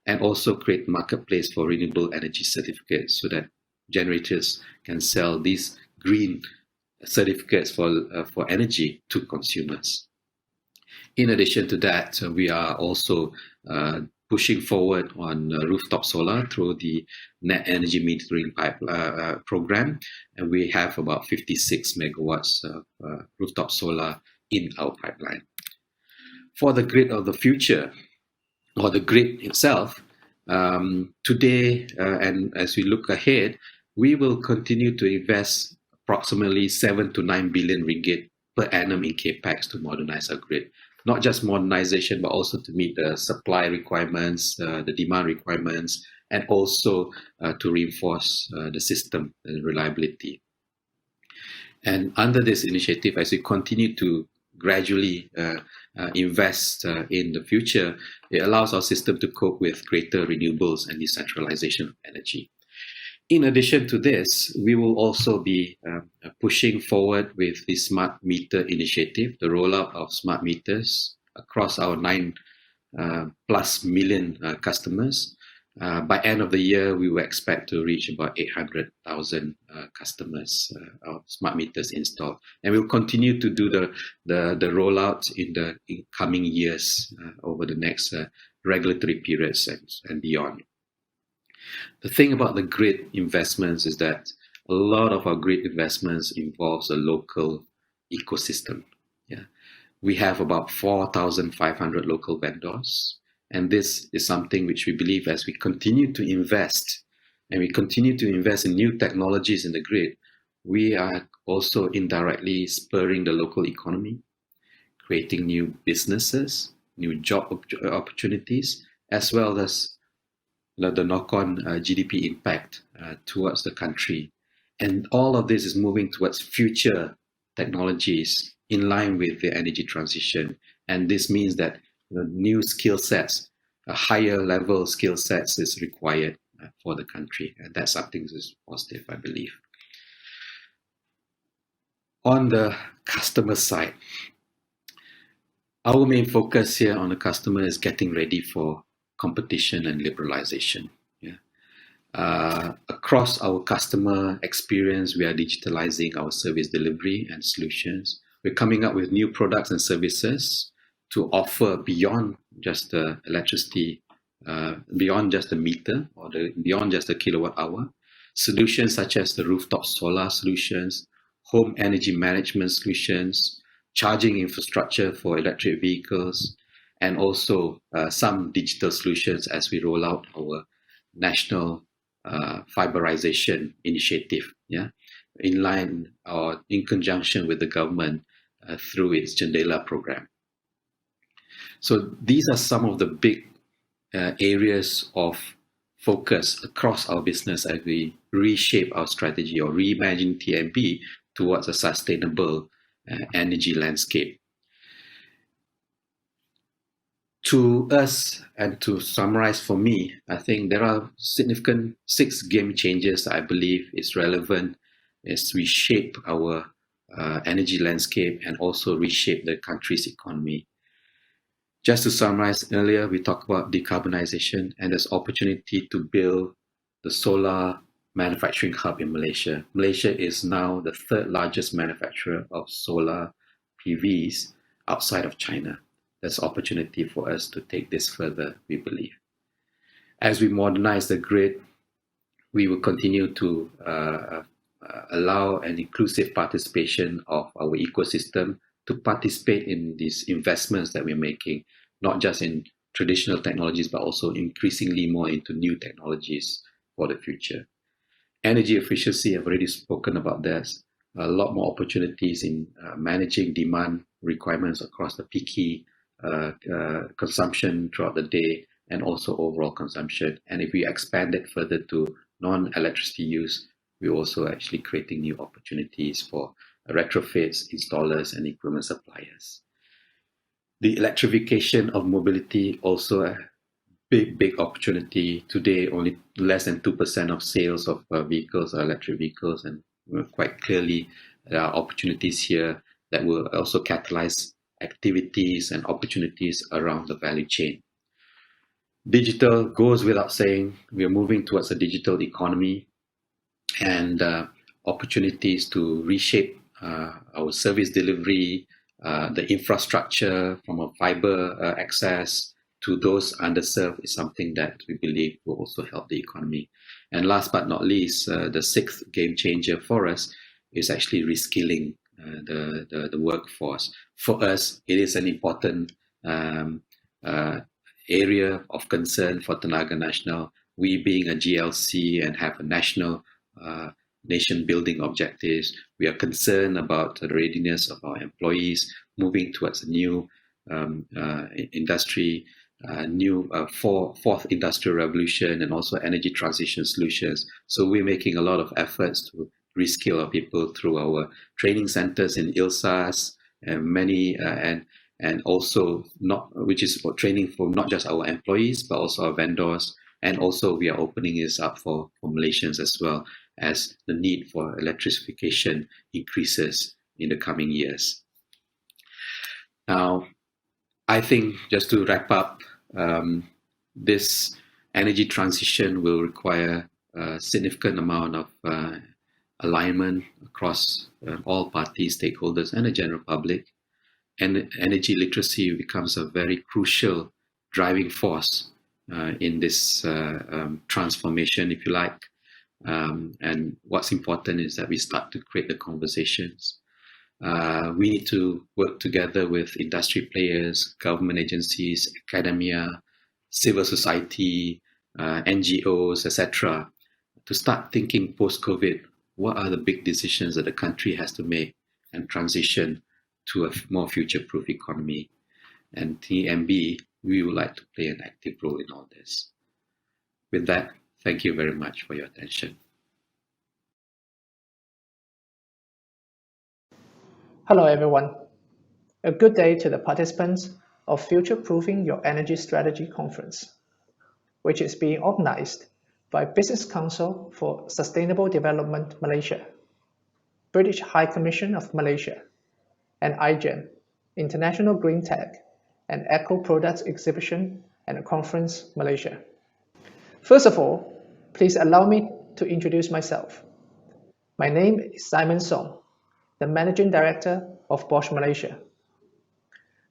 and also create marketplace for renewable energy certificates so that generators can sell these green certificates for energy to consumers. In addition to that, we are also pushing forward on rooftop solar through the net energy metering program, and we have about 56 megawatts of rooftop solar in our pipeline. For the grid of the future, or the grid itself, today and as we look ahead, we will continue to invest approximately 7 to 9 billion ringgit per annum in capex to modernize our grid. Not just modernization, but also to meet the supply requirements, the demand requirements, and also to reinforce the system and reliability. And under this initiative, as we continue to gradually invest in the future, it allows our system to cope with greater renewables and decentralization of energy. In addition to this, we will also be pushing forward with the smart meter initiative, the rollout of smart meters across our 9+ million customers. By end of the year, we will expect to reach about 800,000 customers of smart meters installed, and we'll continue to do the rollout in the coming years over the next regulatory periods and beyond. The thing about the grid investments is that a lot of our grid investments involves a local ecosystem. Yeah, we have about 4,500 local vendors, and this is something which we believe, as we continue to invest, and we continue to invest in new technologies in the grid, we are also indirectly spurring the local economy, creating new businesses, new job opportunities, as well as the knock-on GDP impact towards the country. And all of this is moving towards future technologies in line with the energy transition. And this means that the new skill sets, a higher level skill sets is required for the country. And that's something that is positive, I believe. On the customer side, our main focus here on the customer is getting ready for competition and liberalization. Across our customer experience, we are digitalizing our service delivery and solutions. We're coming up with new products and services to offer beyond just the electricity, beyond just the meter, or beyond just the kilowatt hour. Solutions such as the rooftop solar solutions, home energy management solutions, charging infrastructure for electric vehicles, and also some digital solutions as we roll out our national fiberization initiative, in line or in conjunction with the government through its Jendela program. So these are some of the big areas of focus across our business as we reshape our strategy or reimagine TNB towards a sustainable energy landscape. To us, and to summarize for me, I think there are significant 6 game changers I believe is relevant as we shape our energy landscape and also reshape the country's economy. Just to summarize, earlier we talked about decarbonization, and there's opportunity to build the solar manufacturing hub in Malaysia. Malaysia is now the 3rd largest manufacturer of solar PVs outside of China. There's opportunity for us to take this further, we believe. As we modernize the grid, we will continue to allow an inclusive participation of our ecosystem to participate in these investments that we're making, not just in traditional technologies, but also increasingly more into new technologies for the future. Energy efficiency, I've already spoken about this. A lot more opportunities in managing demand requirements across the peaky consumption throughout the day, and also overall consumption. And if we expand it further to non-electricity use, we're also actually creating new opportunities for retrofits, installers, and equipment suppliers. The electrification of mobility also a big opportunity. Today, only less than 2% of sales of vehicles are electric vehicles, and quite clearly there are opportunities here that will also catalyze activities and opportunities around the value chain. Digital goes without saying. We are moving towards a digital economy, and opportunities to reshape our service delivery, the infrastructure from a fiber access to those underserved is something that we believe will also help the economy. And last but not least, the sixth game changer for us is actually reskilling the workforce. For us, it is an important area of concern for Tenaga Nasional. We being a GLC and have a national nation building objectives, we are concerned about the readiness of our employees moving towards a new industry, fourth industrial revolution, and also energy transition solutions. So we're making a lot of efforts to reskill our people through our training centers in ILSAS and many and also which is for training for not just our employees but also our vendors. And also we are opening this up for Malaysians as well, as the need for electrification increases in the coming years. Now, I think just to wrap up, this energy transition will require a significant amount of alignment across all parties, stakeholders, and the general public. And energy literacy becomes a very crucial driving force in this transformation, if you like. And what's important is that we start to create the conversations. We need to work together with industry players, government agencies, academia, civil society, NGOs, etc., to start thinking post-COVID, what are the big decisions that the country has to make and transition to a more future-proof economy. And TMB, we would like to play an active role in all this. With that, thank you very much for your attention. Hello, everyone. A good day to the participants of Future Proofing Your Energy Strategy Conference, which is being organized by Business Council for Sustainable Development Malaysia, British High Commission of Malaysia, and IGEM, International Green Tech and Eco Products Exhibition and Conference Malaysia. First of all, please allow me to introduce myself. My name is Simon Song, the Managing Director of Bosch Malaysia.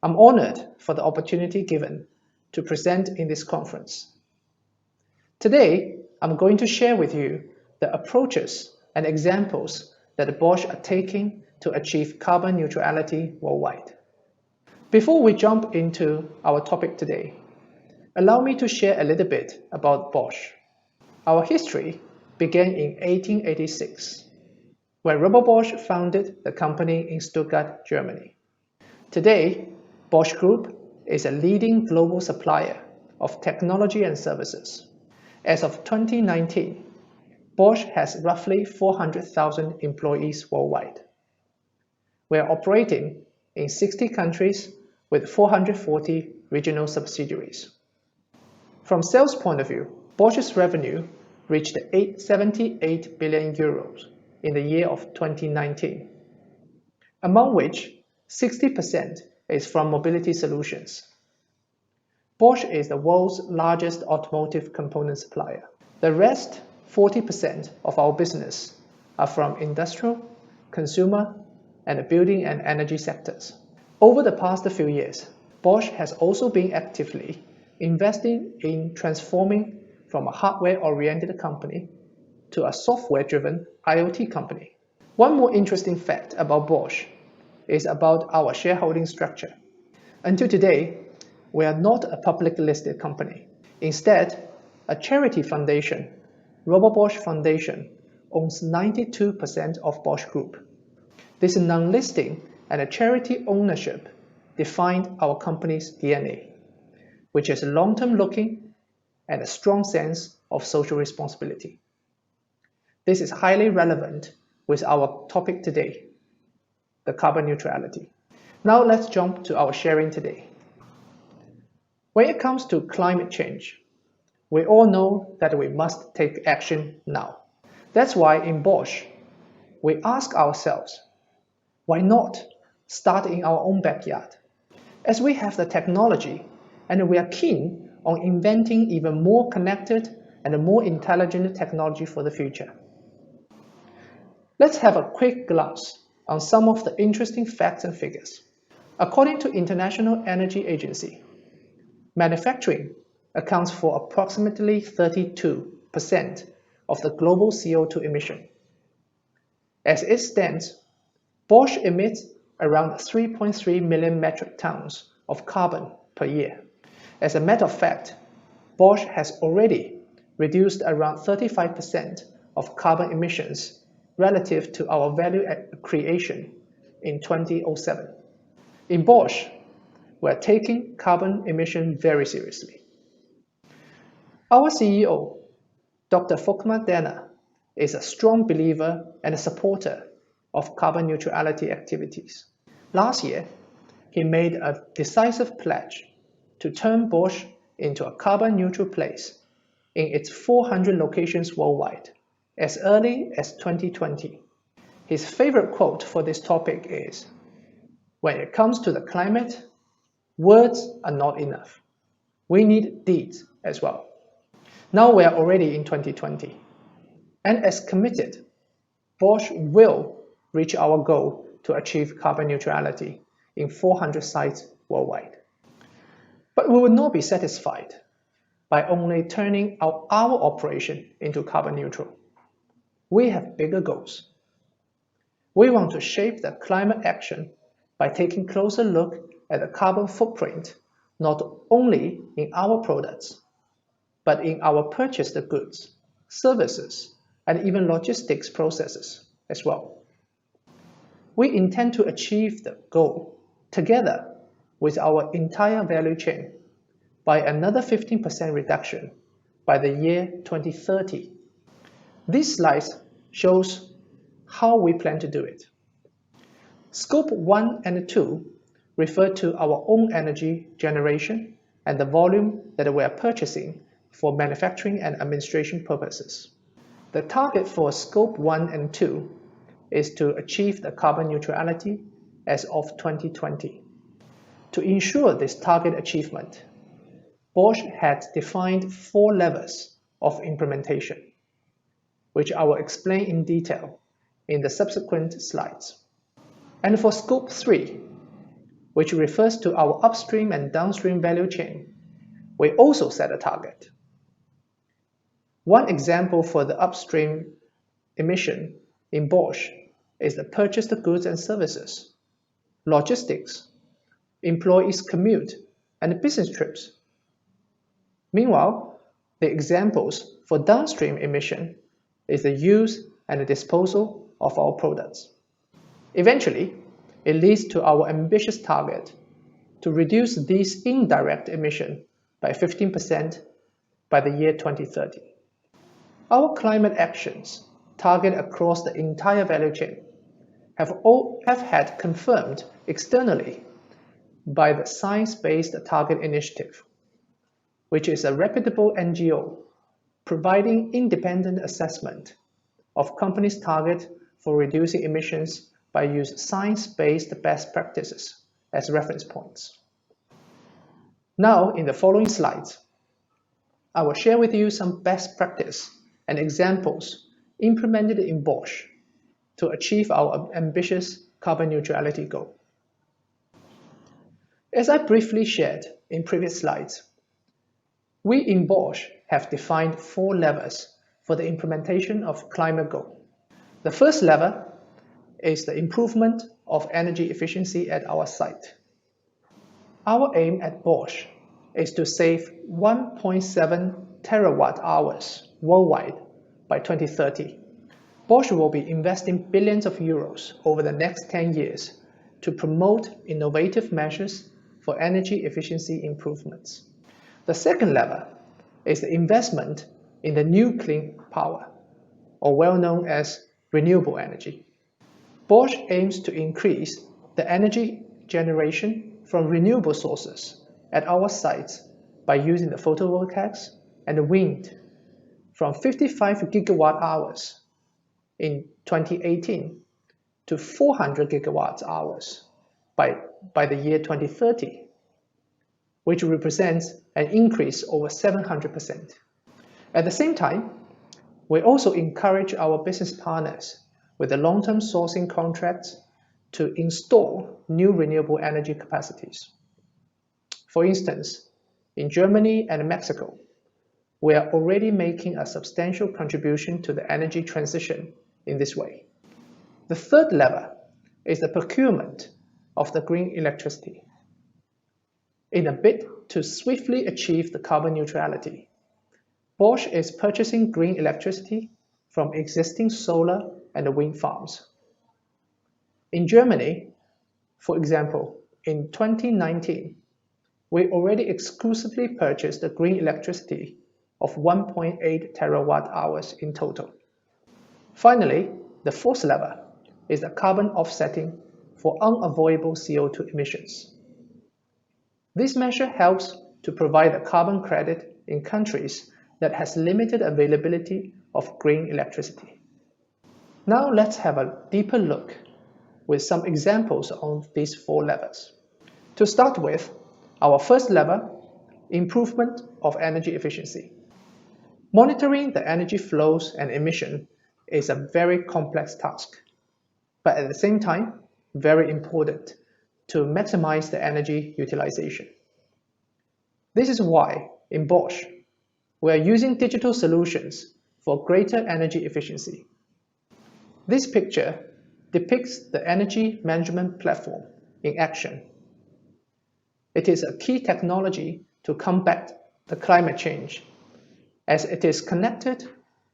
I'm honored for the opportunity given to present in this conference. Today, I'm going to share with you the approaches and examples that Bosch are taking to achieve carbon neutrality worldwide. Before we jump into our topic today, allow me to share a little bit about Bosch. Our history began in 1886, when Robert Bosch founded the company in Stuttgart, Germany. Today, Bosch Group is a leading global supplier of technology and services. As of 2019, Bosch has roughly 400,000 employees worldwide. We are operating in 60 countries with 440 regional subsidiaries. From sales point of view, Bosch's revenue reached 78 billion euros in the year of 2019, among which 60% is from mobility solutions. Bosch is the world's largest automotive component supplier. The rest, 40% of our business, are from industrial, consumer, and the building and energy sectors. Over the past few years, Bosch has also been actively investing in transforming from a hardware-oriented company to a software-driven IoT company. One more interesting fact about Bosch is about our shareholding structure. Until today, we are not a publicly listed company. Instead, a charity foundation, Robert Bosch Foundation, owns 92% of Bosch Group. This non-listing and a charity ownership defined our company's DNA, which is long-term looking and a strong sense of social responsibility. This is highly relevant with our topic today, the carbon neutrality. Now let's jump to our sharing today. When it comes to climate change, we all know that we must take action now. That's why in Bosch, we ask ourselves, why not start in our own backyard? As we have the technology and we are keen on inventing even more connected and more intelligent technology for the future. Let's have a quick glance on some of the interesting facts and figures. According to International Energy Agency, manufacturing accounts for approximately 32% of the global CO2 emission. As it stands, Bosch emits around 3.3 million metric tons of carbon per year. As a matter of fact, Bosch has already reduced around 35% of carbon emissions relative to our value creation in 2007. In Bosch, we are taking carbon emission very seriously. Our CEO, Dr. Volkmar Denner, is a strong believer and a supporter of carbon neutrality activities. Last year, he made a decisive pledge to turn Bosch into a carbon neutral place in its 400 locations worldwide as early as 2020. His favorite quote for this topic is, "When it comes to the climate, words are not enough. We need deeds as well." Now we are already in 2020, and as committed, Bosch will reach our goal to achieve carbon neutrality in 400 sites worldwide. But we will not be satisfied by only turning our operation into carbon neutral. We have bigger goals. We want to shape the climate action by taking a closer look at the carbon footprint, not only in our products, but in our purchased goods, services, and even logistics processes as well. We intend to achieve the goal together with our entire value chain by another 15% reduction by the year 2030. This slide shows how we plan to do it. Scope 1 and 2 refer to our own energy generation and the volume that we are purchasing for manufacturing and administration purposes. The target for Scope 1 and 2 is to achieve the carbon neutrality as of 2020. To ensure this target achievement, Bosch had defined 4 levels of implementation, which I will explain in detail in the subsequent slides. And for Scope 3, which refers to our upstream and downstream value chain, we also set a target. One example for the upstream emission in Bosch is the purchased goods and services, logistics, employees' commute, and business trips. Meanwhile, the examples for downstream emission is the use and the disposal of our products. Eventually, it leads to our ambitious target to reduce these indirect emissions by 15% by the year 2030. Our climate actions target across the entire value chain have had confirmed externally by the Science Based Target Initiative, which is a reputable NGO providing independent assessment of companies' target for reducing emissions by using science-based best practices as reference points. Now, in the following slides, I will share with you some best practice and examples implemented in Bosch to achieve our ambitious carbon neutrality goal. As I briefly shared in previous slides, we in Bosch have defined 4 levels for the implementation of climate goal. The first level is the improvement of energy efficiency at our site. Our aim at Bosch is to save 1.7 terawatt hours worldwide by 2030. Bosch will be investing billions of euros over the next 10 years to promote innovative measures for energy efficiency improvements. The second level is the investment in the new clean power, or well known as renewable energy. Bosch aims to increase the energy generation from renewable sources at our sites by using the photovoltaics and the wind from 55 gigawatt hours in 2018 to 400 gigawatt hours by the year 2030, which represents an increase over 700%. At the same time, we also encourage our business partners with the long-term sourcing contracts to install new renewable energy capacities. For instance, in Germany and Mexico, we are already making a substantial contribution to the energy transition in this way. The third lever is the procurement of the green electricity. In a bid to swiftly achieve the carbon neutrality, Bosch is purchasing green electricity from existing solar and wind farms. In Germany, for example, in 2019, we already exclusively purchased the green electricity of 1.8 terawatt hours in total. Finally, the fourth lever is the carbon offsetting for unavoidable CO2 emissions. This measure helps to provide a carbon credit in countries that has limited availability of green electricity. Now let's have a deeper look with some examples on these four levers. To start with, our first lever, improvement of energy efficiency. Monitoring the energy flows and emission is a very complex task, but at the same time, very important to maximize the energy utilization. This is why, in Bosch, we are using digital solutions for greater energy efficiency. This picture depicts the energy management platform in action. It is a key technology to combat the climate change, as it is connected,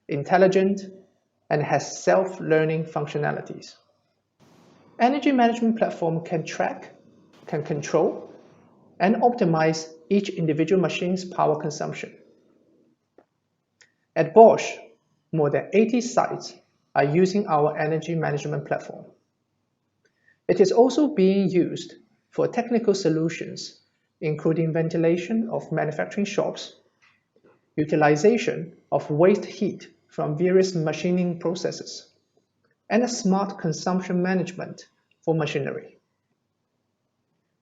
intelligent, and has self-learning functionalities. Energy management platform can track, can control, and optimize each individual machine's power consumption. At Bosch, more than 80 sites are using our energy management platform. It is also being used for technical solutions, including ventilation of manufacturing shops, utilization of waste heat from various machining processes, and a smart consumption management for machinery.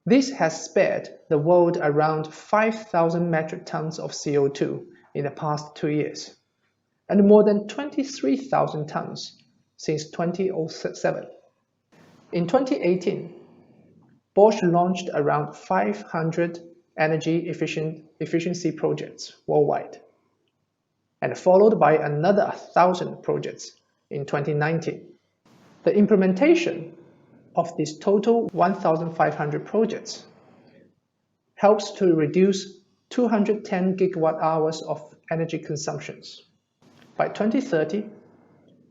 This has spared the world around 5,000 metric tons of CO2 in the past 2 years, and more than 23,000 tons since 2007. In 2018, Bosch launched around 500 energy efficiency projects worldwide, and followed by another 1,000 projects in 2019. The implementation of this total 1,500 projects helps to reduce 210 gigawatt hours of energy consumptions. By 2030,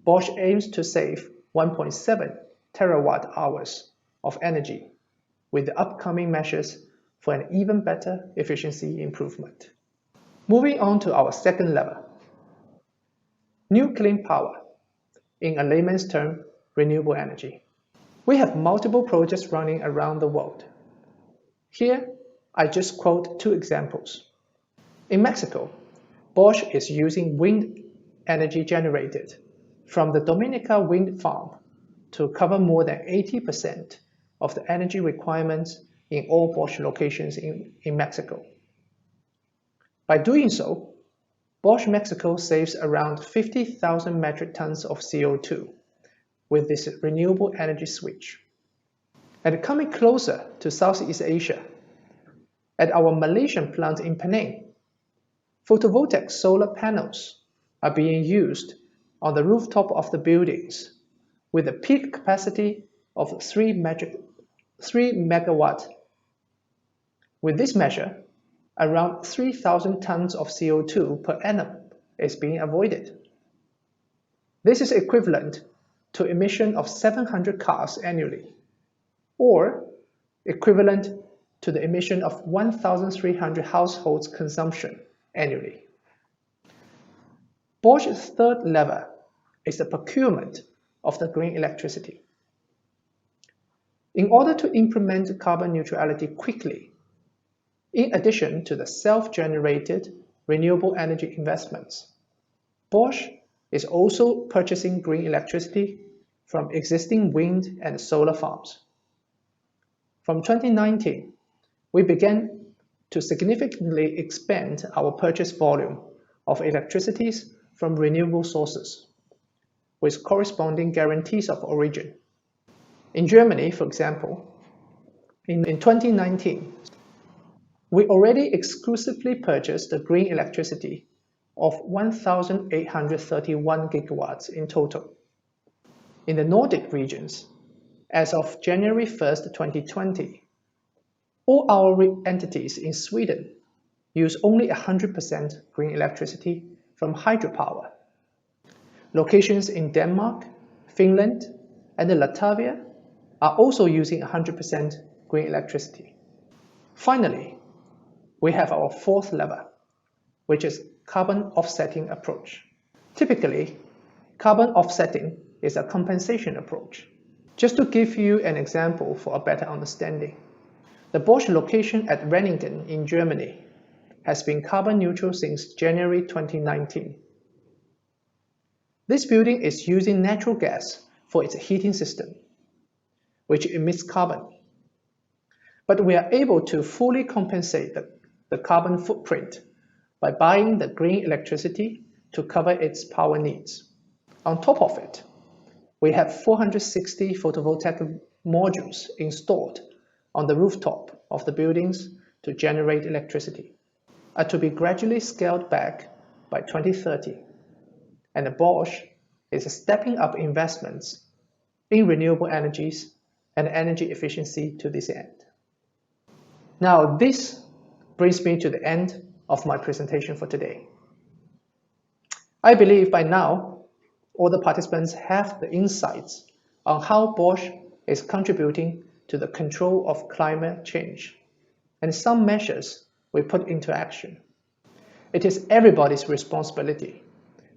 Bosch aims to save 1.7 terawatt hours of energy with the upcoming measures for an even better efficiency improvement. Moving on to our second lever, new clean power, in a layman's term, renewable energy. We have multiple projects running around the world. Here, I just quote two examples. In Mexico, Bosch is using wind energy generated from the Dominica wind farm to cover more than 80% of the energy requirements in all Bosch locations in Mexico. By doing so, Bosch Mexico saves around 50,000 metric tons of CO2 with this renewable energy switch. And coming closer to Southeast Asia, at our Malaysian plant in Penang, photovoltaic solar panels are being used on the rooftop of the buildings with a peak capacity of 3 megawatt. With this measure, around 3,000 tons of CO2 per annum is being avoided. This is equivalent to emission of 700 cars annually, or equivalent to the emission of 1,300 households' consumption annually. Bosch's third lever is the procurement of the green electricity. In order to implement carbon neutrality quickly, in addition to the self-generated renewable energy investments, Bosch is also purchasing green electricity from existing wind and solar farms. From 2019, we began to significantly expand our purchase volume of electricities from renewable sources, with corresponding guarantees of origin. In Germany, for example, in 2019, we already exclusively purchased the green electricity of 1,831 gigawatts in total. In the Nordic regions, as of January 1st, 2020, all our entities in Sweden use only 100% green electricity from hydropower. Locations in Denmark, Finland, and Latvia are also using 100% green electricity. Finally, we have our fourth lever, which is carbon offsetting approach. Typically, carbon offsetting is a compensation approach. Just to give you an example for a better understanding, the Bosch location at Renningen in Germany has been carbon neutral since January 2019. This building is using natural gas for its heating system, which emits carbon. But we are able to fully compensate the carbon footprint by buying the green electricity to cover its power needs. On top of it, we have 460 photovoltaic modules installed on the rooftop of the buildings to generate electricity, are to be gradually scaled back by 2030, and Bosch is stepping up investments in renewable energies and energy efficiency to this end. Now, this brings me to the end of my presentation for today. I believe by now, all the participants have the insights on how Bosch is contributing to the control of climate change and some measures we put into action. It is everybody's responsibility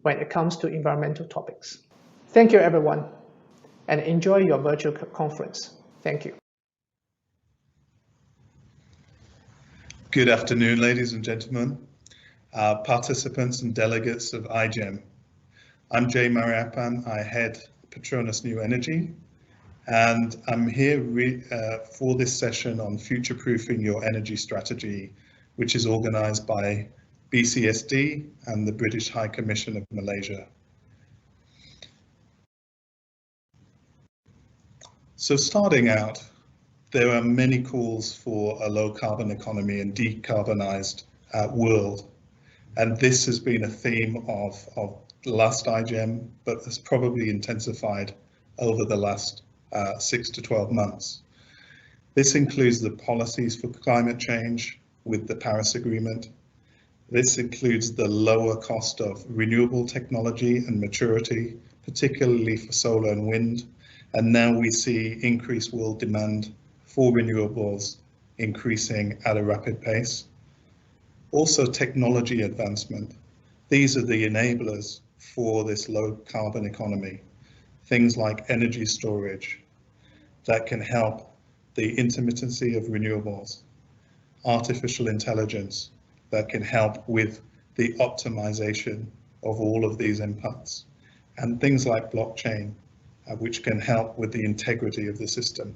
when it comes to environmental topics. Thank you, everyone, and enjoy your virtual conference. Thank you. Good afternoon, ladies and gentlemen, participants and delegates of IGEM. I'm Jay Mariappan. I head Petronas New Energy, and I'm here for this session on future-proofing your energy strategy, which is organised by BCSD and the British High Commission of Malaysia. So starting out, there are many calls for a low carbon economy and decarbonised world. And this has been a theme of the last IGEM, but has probably intensified over the last 6 to 12 months. This includes the policies for climate change with the Paris Agreement. This includes the lower cost of renewable technology and maturity, particularly for solar and wind. And now we see increased world demand for renewables increasing at a rapid pace. Also technology advancement. These are the enablers for this low carbon economy. Things like energy storage that can help the intermittency of renewables, artificial intelligence that can help with the optimization of all of these inputs, and things like blockchain, which can help with the integrity of the system.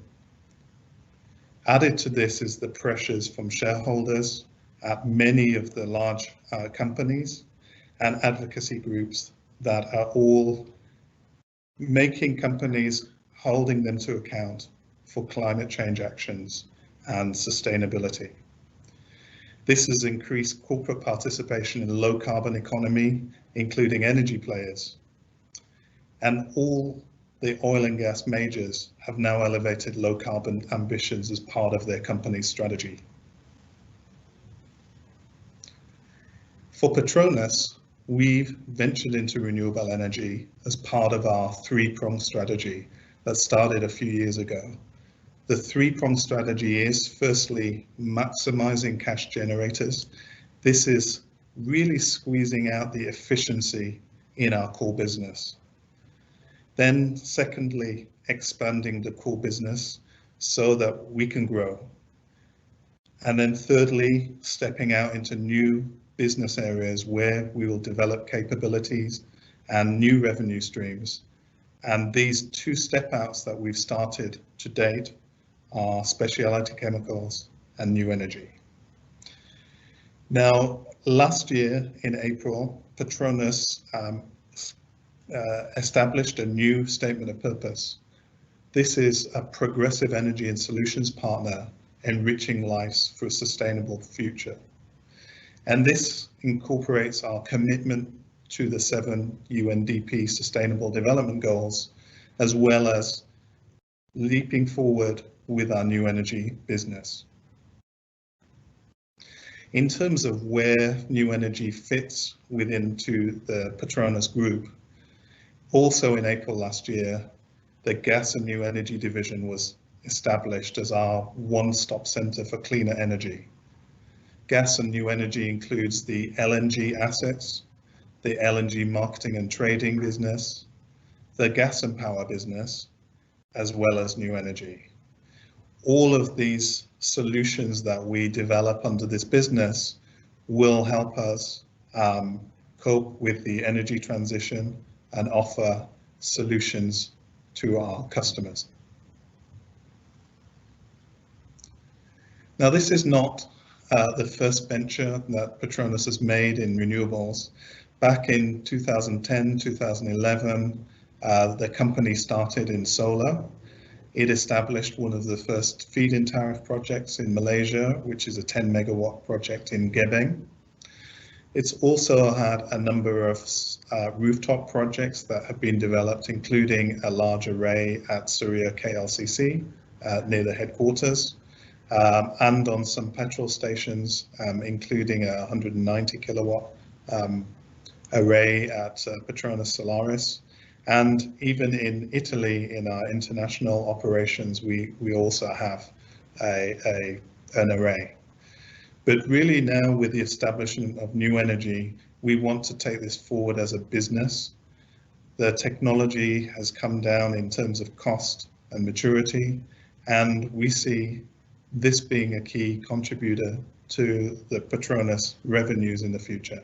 Added to this is the pressures from shareholders at many of the large companies and advocacy groups that are all making companies, holding them to account for climate change actions and sustainability. This has increased corporate participation in low carbon economy, including energy players. And all the oil and gas majors have now elevated low carbon ambitions as part of their company's strategy. For Petronas, we've ventured into renewable energy as part of our three-pronged strategy that started a few years ago. The three-pronged strategy is, firstly, maximizing cash generators. This is really squeezing out the efficiency in our core business. Then, secondly, expanding the core business so that we can grow. And then thirdly, stepping out into new business areas where we will develop capabilities and new revenue streams. And these two step outs that we've started to date are specialty chemicals and new energy. Now, last year in April, Petronas established a new statement of purpose. This is a progressive energy and solutions partner enriching lives for a sustainable future. And this incorporates our commitment to the 7 UNDP Sustainable Development Goals, as well as leaping forward with our new energy business. In terms of where new energy fits within to the Petronas Group, also in April last year, the Gas and New Energy Division was established as our one-stop centre for cleaner energy. Gas and New Energy includes the LNG assets, the LNG marketing and trading business, the gas and power business, as well as new energy. All of these solutions that we develop under this business will help us cope with the energy transition and offer solutions to our customers. Now, this is not the first venture that Petronas has made in renewables. Back in 2010, 2011, the company started in solar. It established one of the first feed-in tariff projects in Malaysia, which is a 10 megawatt project in Gebeng. It's also had a number of rooftop projects that have been developed, including a large array at Surya KLCC near the headquarters, and on some petrol stations, including a 190 kilowatt array at Petronas Solaris. And even in Italy, in our international operations, we also have an array. But really now, with the establishment of new energy, we want to take this forward as a business. The technology has come down in terms of cost and maturity, and we see this being a key contributor to the Petronas revenues in the future.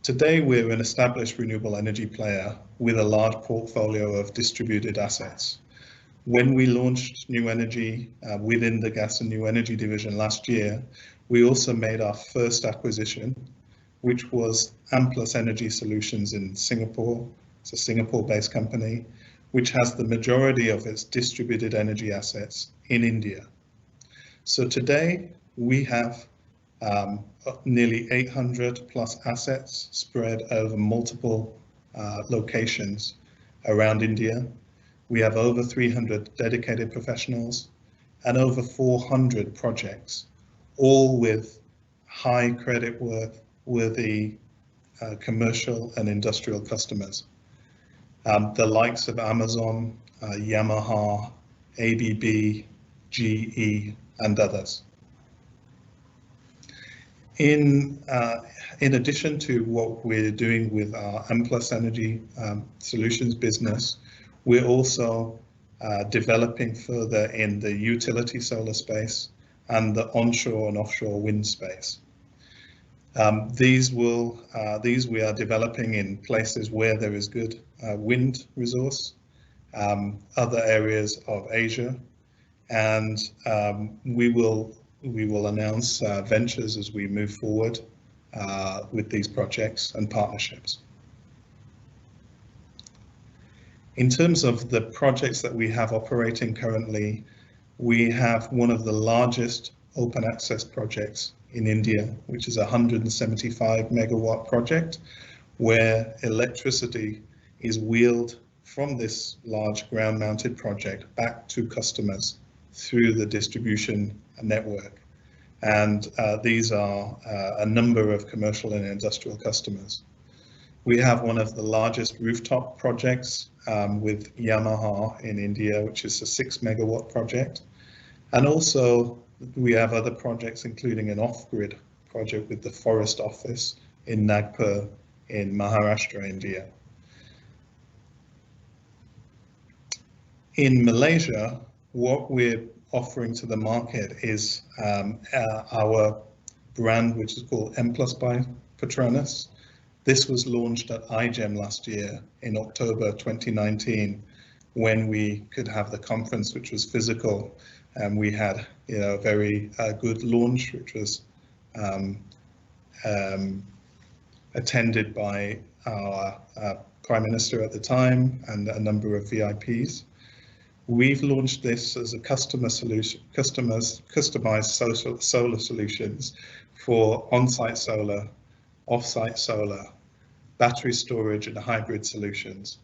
Today, we're an established renewable energy player with a large portfolio of distributed assets. When we launched new energy within the Gas and New Energy Division last year, we also made our first acquisition, which was Amplus Energy Solutions in Singapore. It's a Singapore-based company, which has the majority of its distributed energy assets in India. So today, we have nearly 800 plus assets spread over multiple locations around India. We have over 300 dedicated professionals and over 400 projects, all with high credit worthy commercial and industrial customers. The likes of Amazon, Yamaha, ABB, GE, and others. In addition to what we're doing with our Amplus Energy Solutions business, we're also developing further in the utility solar space and the onshore and offshore wind space. These we are developing in places where there is good wind resource, other areas of Asia, and we will announce ventures as we move forward with these projects and partnerships. In terms of the projects that we have operating currently, we have one of the largest open access projects in India, which is a 175 megawatt project, where electricity is wheeled from this large ground mounted project back to customers through the distribution network. And these are a number of commercial and industrial customers. We have one of the largest rooftop projects with Yamaha in India, which is a 6 megawatt project. And also we have other projects, including an off-grid project with the Forest Office in Nagpur in Maharashtra, India. In Malaysia, what we're offering to the market is our brand, which is called M+ by Petronas. This was launched at iGEM last year in October 2019, when we could have the conference, which was physical, and we had a very good launch, which was attended by our Prime Minister at the time and a number of VIPs. We've launched this as a customized solar solutions for on-site solar, off-site solar, battery storage and hybrid solutions,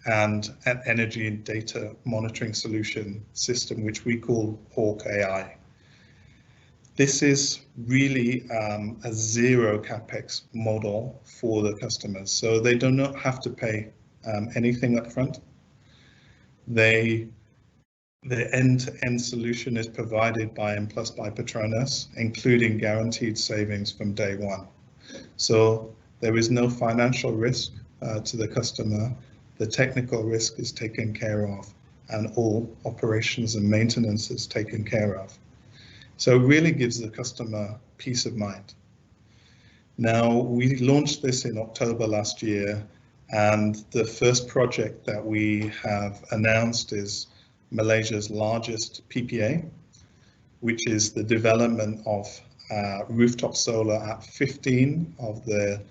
and an energy and data monitoring solution system, which we call Hawk AI. This is really a zero capex model for the customers, so they do not have to pay anything up front. The end-to-end solution is provided by M+ by Petronas, including guaranteed savings from day one. So there is no financial risk to the customer. The technical risk is taken care of, and all operations and maintenance is taken care of. So it really gives the customer peace of mind. Now, we launched this in October last year, and the first project that we have announced is Malaysia's largest PPA, which is the development of rooftop solar at 15 of the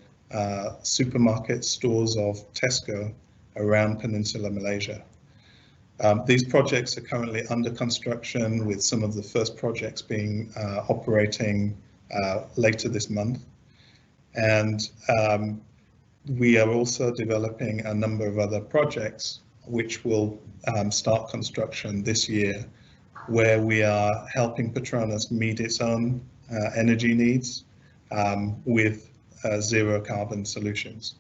supermarket stores of Tesco around Peninsular Malaysia. These projects are currently under construction, with some of the first projects being operating later this month. And we are also developing a number of other projects which will start construction this year, where we are helping Petronas meet its own energy needs with zero carbon solutions.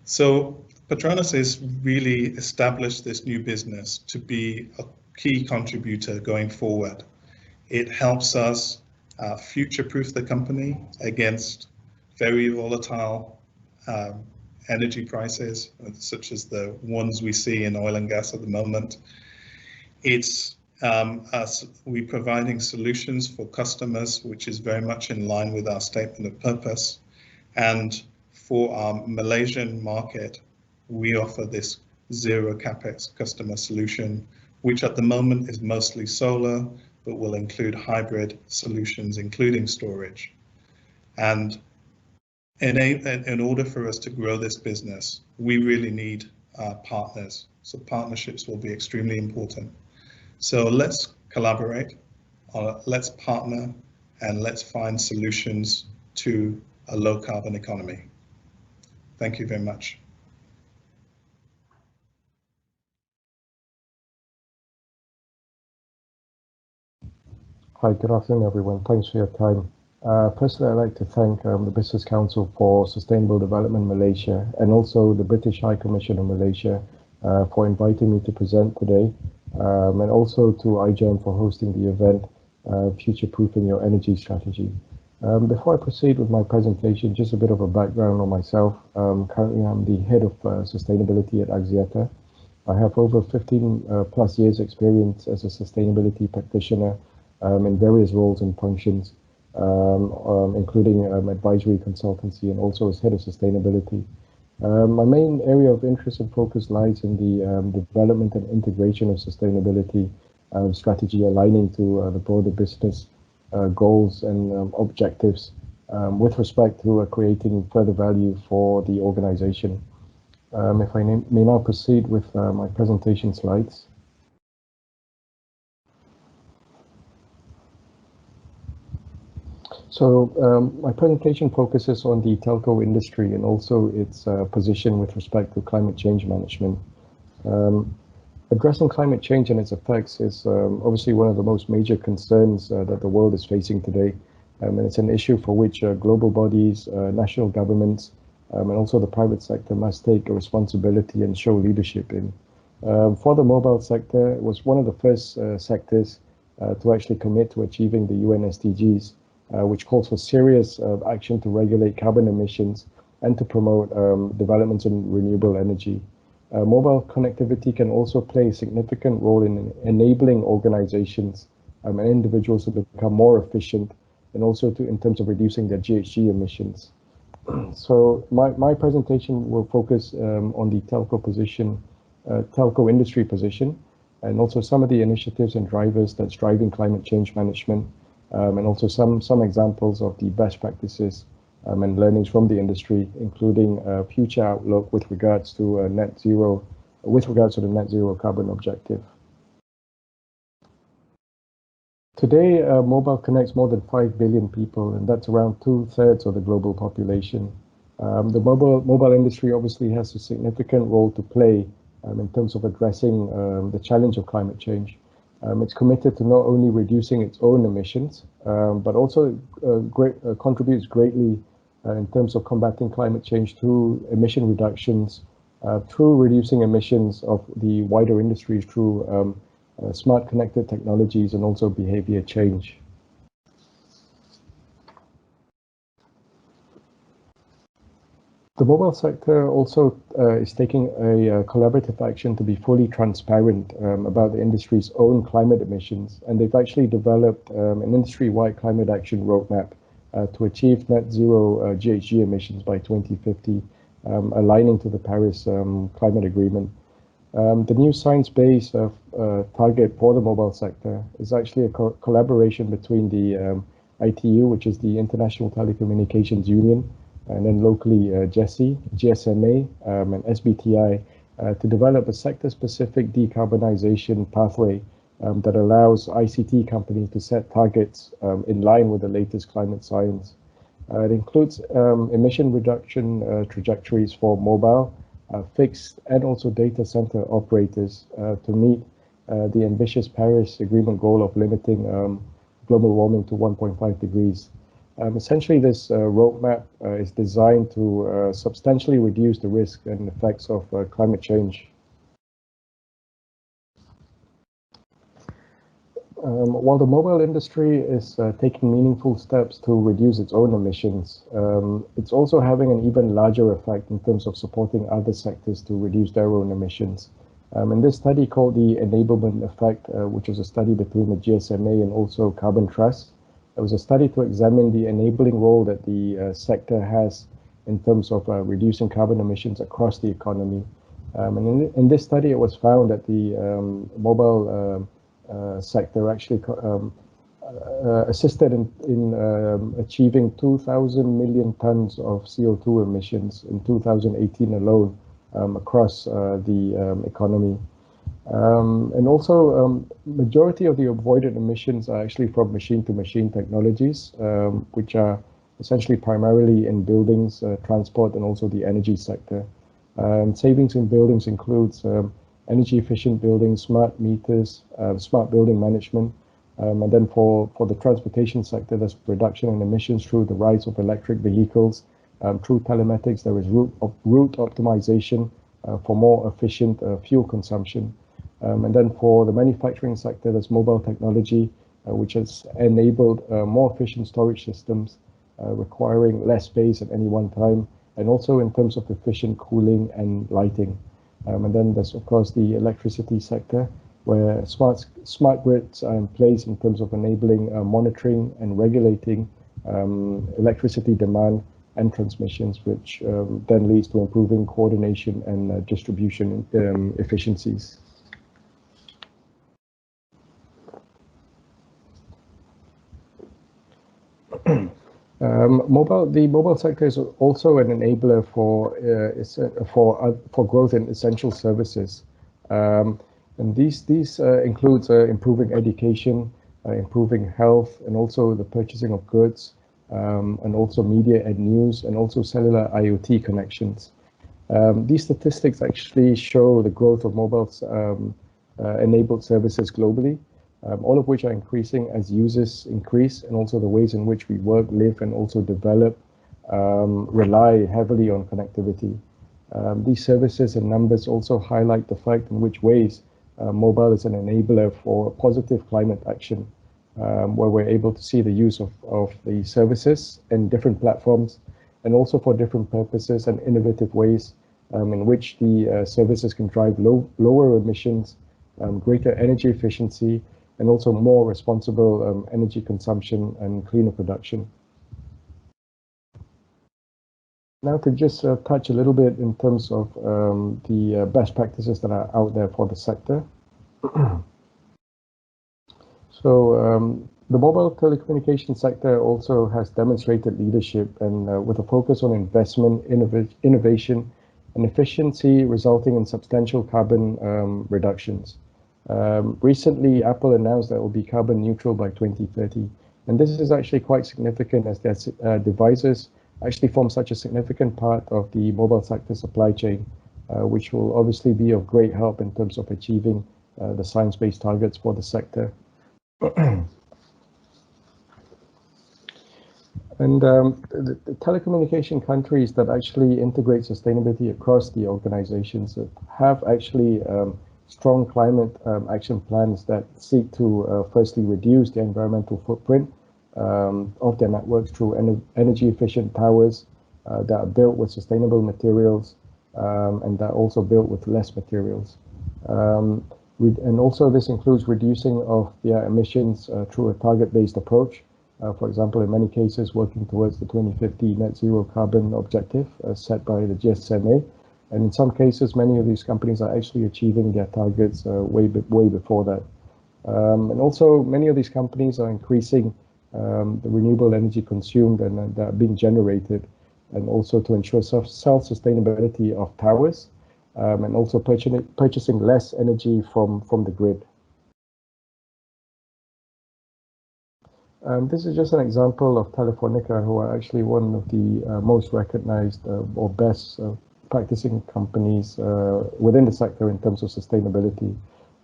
So Petronas has really established this new business to be a key contributor going forward. It helps us future-proof the company against very volatile energy prices, such as the ones we see in oil and gas at the moment. It's we're providing solutions for customers, which is very much in line with our statement of purpose. And for our Malaysian market, we offer this zero capex customer solution, which at the moment is mostly solar, but will include hybrid solutions, including storage. And in order for us to grow this business, we really need partners. So partnerships will be extremely important. So let's collaborate, let's partner, and let's find solutions to a low carbon economy. Thank you very much. Hi, good afternoon, everyone. Thanks for your time. Firstly, I'd like to thank the Business Council for Sustainable Development Malaysia, and also the British High Commission of Malaysia for inviting me to present today, and also to iGEM for hosting the event, Future-Proofing Your Energy Strategy. Before I proceed with my presentation, just a bit of a background on myself. Currently, I'm the head of sustainability at Axiata. I have over 15 plus years experience as a sustainability practitioner in various roles and functions, including advisory consultancy and also as head of sustainability. My main area of interest and focus lies in the development and integration of sustainability strategy, aligning to the broader business goals and objectives with respect to creating further value for the organization. If I may now proceed with my presentation slides. So my presentation focuses on the telco industry and also its position with respect to climate change management. Addressing climate change and its effects is obviously one of the most major concerns that the world is facing today. And it's an issue for which global bodies, national governments, and also the private sector must take a responsibility and show leadership in. For the mobile sector, it was one of the first sectors to actually commit to achieving the UN SDGs, which calls for serious action to regulate carbon emissions and to promote developments in renewable energy. Mobile connectivity can also play a significant role in enabling organizations and individuals to become more efficient, and also in terms of reducing their GHG emissions. So my presentation will focus on the telco industry position, and also some of the initiatives and drivers that's driving climate change management, and also some examples of the best practices and learnings from the industry, including future outlook with regards to the net zero carbon objective. Today, mobile connects more than 5 billion people, and that's around 2/3 of the global population. The mobile industry obviously has a significant role to play in terms of addressing the challenge of climate change. It's committed to not only reducing its own emissions, but also contributes greatly in terms of combating climate change through emission reductions, through reducing emissions of the wider industries through smart connected technologies, and also behavior change. The mobile sector also is taking a collaborative action to be fully transparent about the industry's own climate emissions, and they've actually developed an industry-wide climate action roadmap to achieve net zero GHG emissions by 2050, aligning to the Paris Climate Agreement. The new science-based target for the mobile sector is actually a collaboration between the ITU, which is the International Telecommunications Union, and then locally GESI, GSMA, and SBTI to develop a sector-specific decarbonization pathway that allows ICT companies to set targets in line with the latest climate science. It includes emission reduction trajectories for mobile, fixed, and also data center operators to meet the ambitious Paris Agreement goal of limiting global warming to 1.5 degrees. Essentially, this roadmap is designed to substantially reduce the risk and effects of climate change. While the mobile industry is taking meaningful steps to reduce its own emissions, it's also having an even larger effect in terms of supporting other sectors to reduce their own emissions. In this study called the Enablement Effect, which is a study between the GSMA and also Carbon Trust, it was a study to examine the enabling role that the sector has in terms of reducing carbon emissions across the economy. And in this study, it was found that the mobile sector actually assisted in achieving 2,000 million tons of CO2 emissions in 2018 alone across the economy. And also, majority of the avoided emissions are actually from machine-to-machine technologies, which are essentially primarily in buildings, transport, and also the energy sector. Savings in buildings includes energy-efficient buildings, smart meters, smart building management, and then for the transportation sector, there's reduction in emissions through the rise of electric vehicles. Through telematics, there is route optimization for more efficient fuel consumption. And then for the manufacturing sector, there's mobile technology, which has enabled more efficient storage systems, requiring less space at any one time, and also in terms of efficient cooling and lighting. And then there's, of course, the electricity sector, where smart grids are in place in terms of enabling monitoring and regulating electricity demand and transmissions, which then leads to improving coordination and distribution efficiencies. The mobile sector is also an enabler for growth in essential services, and these includes improving education, improving health, and also the purchasing of goods, and also media and news, and also cellular IoT connections. These statistics actually show the growth of mobile enabled services globally. All of which are increasing as users increase, and also the ways in which we work, live, and also develop rely heavily on connectivity. These services and numbers also highlight the fact in which ways mobile is an enabler for positive climate action, where we're able to see the use of the services and different platforms, and also for different purposes and innovative ways in which the services can drive lower emissions, greater energy efficiency, and also more responsible energy consumption and cleaner production. Now to just touch a little bit in terms of the best practices that are out there for the sector. So the mobile telecommunications sector also has demonstrated leadership, and with a focus on investment, innovation, and efficiency, resulting in substantial carbon reductions. Recently, Apple announced that it will be carbon neutral by 2030, and this is actually quite significant as their devices actually form such a significant part of the mobile sector supply chain, which will obviously be of great help in terms of achieving the science-based targets for the sector. And the telecommunication countries that actually integrate sustainability across the organizations have actually strong climate action plans that seek to firstly reduce the environmental footprint of their networks through energy efficient towers that are built with sustainable materials and that are also built with less materials. And also this includes reducing of their emissions through a target-based approach. For example, in many cases, working towards the 2050 net zero carbon objective set by the GSMA. And in some cases, many of these companies are actually achieving their targets way before that. And also, many of these companies are increasing the renewable energy consumed and that are being generated, and also to ensure self-sustainability of towers, and also purchasing less energy from the grid. This is just an example of Telefonica, who are actually one of the most recognized or best practicing companies within the sector in terms of sustainability.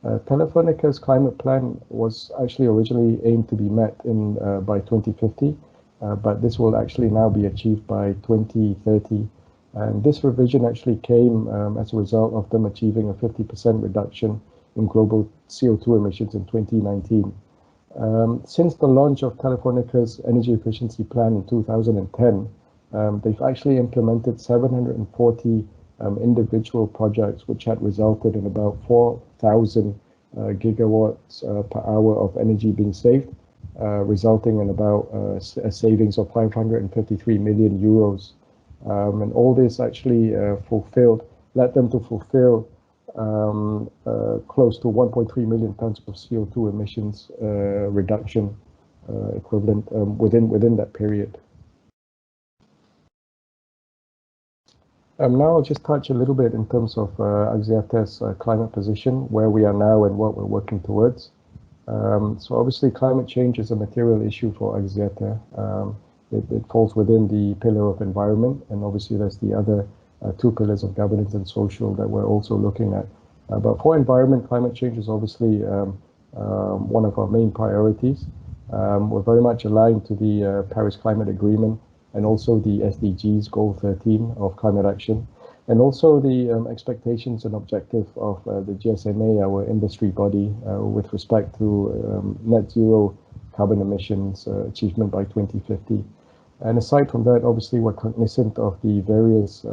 Telefonica's climate plan was actually originally aimed to be met by 2050, but this will actually now be achieved by 2030. And this revision actually came as a result of them achieving a 50% reduction in global CO2 emissions in 2019. Since the launch of Telefonica's energy efficiency plan in 2010, they've actually implemented 740 individual projects, which had resulted in about 4,000 gigawatts per hour of energy being saved, resulting in about a savings of 553 million euros. And all this actually led them to fulfill close to 1.3 million tons of CO2 emissions reduction equivalent within that period. Now I'll just touch a little bit in terms of Axiata's climate position, where we are now and what we're working towards. So obviously climate change is a material issue for Axiata. It falls within the pillar of environment, and obviously there's the other two pillars of governance and social that we're also looking at. But for environment, climate change is obviously one of our main priorities. We're very much aligned to the Paris Climate Agreement and also the SDGs Goal 13 of climate action, and also the expectations and objective of the GSMA, our industry body, with respect to net zero carbon emissions achievement by 2050. And aside from that, obviously we're cognizant of the various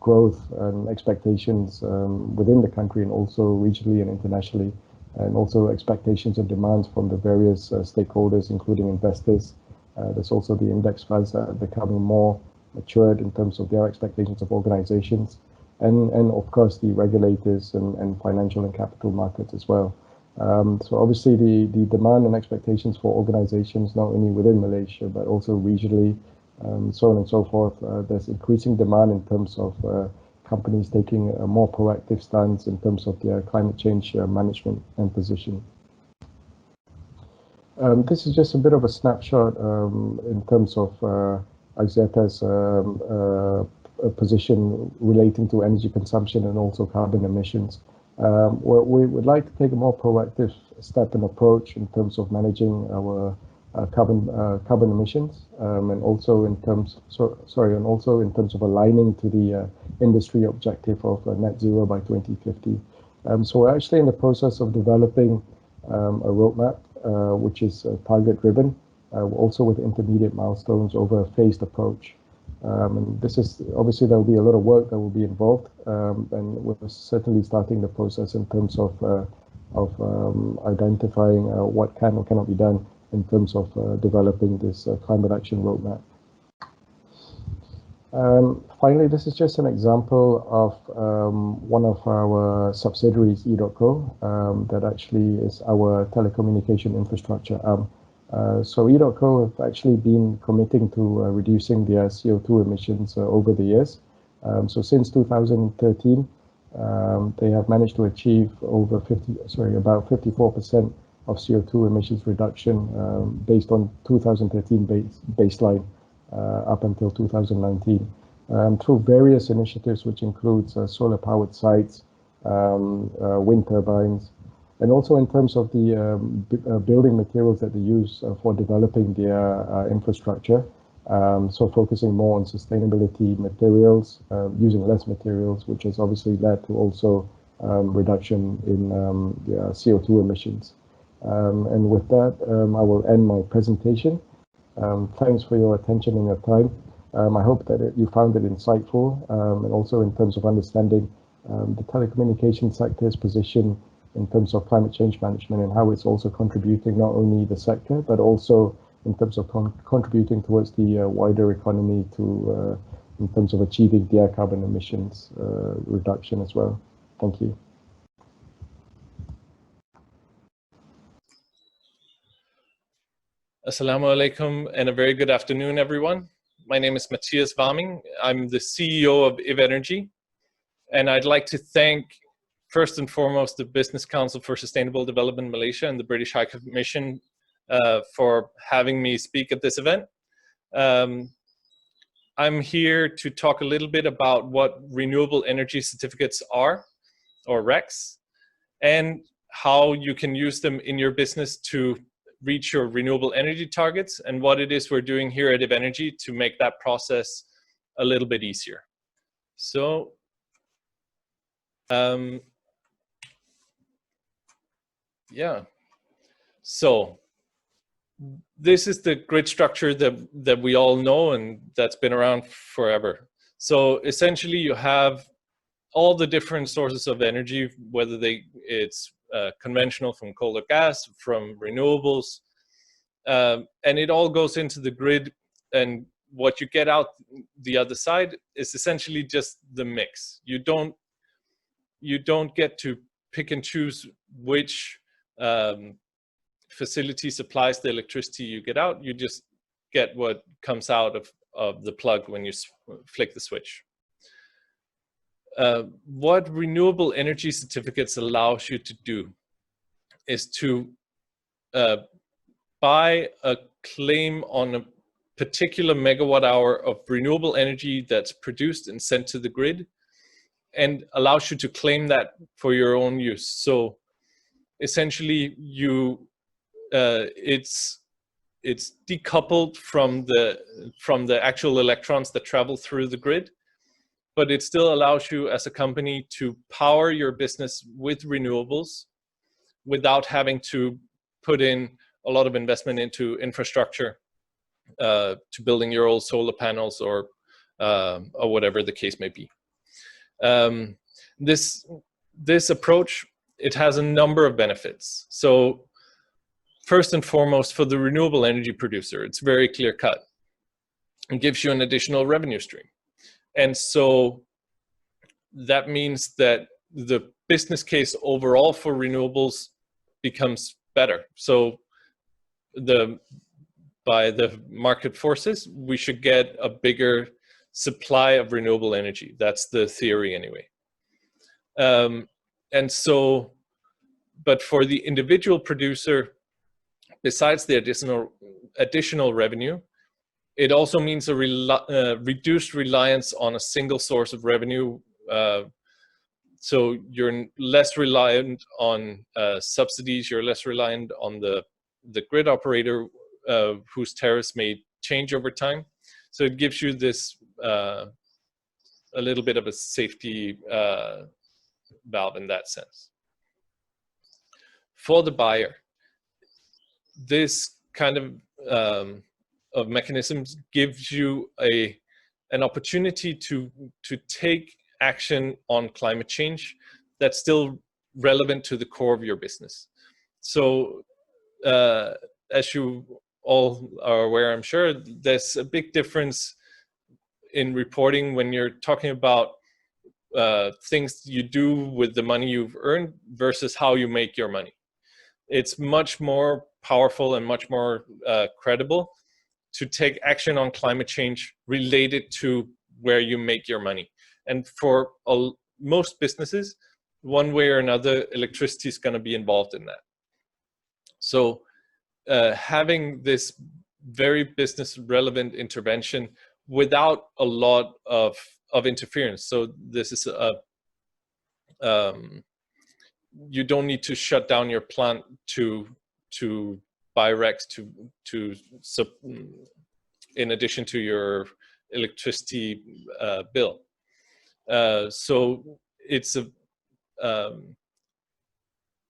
growth and expectations within the country and also regionally and internationally, and also expectations and demands from the various stakeholders, including investors. There's also the index funds that are becoming more matured in terms of their expectations of organizations, and of course the regulators and financial and capital markets as well. So obviously the demand and expectations for organizations, not only within Malaysia, but also regionally, so on and so forth. There's increasing demand in terms of companies taking a more proactive stance in terms of their climate change management and position. This is just a bit of a snapshot in terms of Axiata's position relating to energy consumption and also carbon emissions. We would like to take a more proactive step and approach in terms of managing our carbon emissions, and also in terms of aligning to the industry objective of net zero by 2050. So we're actually in the process of developing a roadmap which is target driven, also with intermediate milestones over a phased approach. And this is obviously there will be a lot of work that will be involved, and we're certainly starting the process in terms of identifying what can or cannot be done in terms of developing this climate action roadmap. Finally, this is just an example of one of our subsidiaries, E.co, that actually is our telecommunication infrastructure arm. So E.co have actually been committing to reducing their CO2 emissions over the years. So since 2013, they have managed to achieve about 54% of CO2 emissions reduction based on 2013 baseline up until 2019 through various initiatives, which includes solar-powered sites, wind turbines, and also in terms of the building materials that they use for developing their infrastructure. So focusing more on sustainability materials, using less materials, which has obviously led to also reduction in CO2 emissions. And with that, I will end my presentation. Thanks for your attention and your time. I hope that you found it insightful, and also in terms of understanding the telecommunication sector's position in terms of climate change management and how it's also contributing not only the sector, but also in terms of contributing towards the wider economy to, in terms of achieving their carbon emissions reduction as well. Thank you. Assalamu alaikum and a very good afternoon, everyone. My name is Matthias Warming. I'm the CEO of IV Energy, and I'd like to thank first and foremost the Business Council for Sustainable Development Malaysia and the British High Commission for having me speak at this event. I'm here to talk a little bit about what renewable energy certificates are, or RECs, and how you can use them in your business to reach your renewable energy targets, and what it is we're doing here at IV Energy to make that process a little bit easier. So, yeah. So this is the grid structure that we all know and that's been around forever. So essentially you have all the different sources of energy, whether it's conventional from coal or gas, from renewables, and it all goes into the grid, and what you get out the other side is essentially just the mix. You don't get to pick and choose which facility supplies the electricity you get out. You just get what comes out of the plug when you flick the switch. What renewable energy certificates allows you to do is to buy a claim on a particular megawatt hour of renewable energy that's produced and sent to the grid, and allows you to claim that for your own use. So essentially it's decoupled from the actual electrons that travel through the grid, but it still allows you as a company to power your business with renewables without having to put in a lot of investment into infrastructure, to building your own solar panels or whatever the case may be. This approach, it has a number of benefits. So first and foremost, for the renewable energy producer, it's very clear cut. It gives you an additional revenue stream. And so that means that the business case overall for renewables becomes better. So by the market forces, we should get a bigger supply of renewable energy. That's the theory anyway. And so, but for the individual producer, besides the additional revenue, it also means a reduced reliance on a single source of revenue. So you're less reliant on subsidies, you're less reliant on the grid operator whose tariffs may change over time. So it gives you this a little bit of a safety valve in that sense. For the buyer, this kind of mechanisms gives you a an opportunity to take action on climate change that's still relevant to the core of your business. So as you all are aware, I'm sure, there's a big difference in reporting when you're talking about things you do with the money you've earned versus how you make your money. It's much more powerful and much more credible to take action on climate change related to where you make your money. And for most businesses, one way or another, electricity is going to be involved in that. So having this very business relevant intervention without a lot of interference. So this is you don't need to shut down your plant to buy RECs in addition to your electricity bill. So it's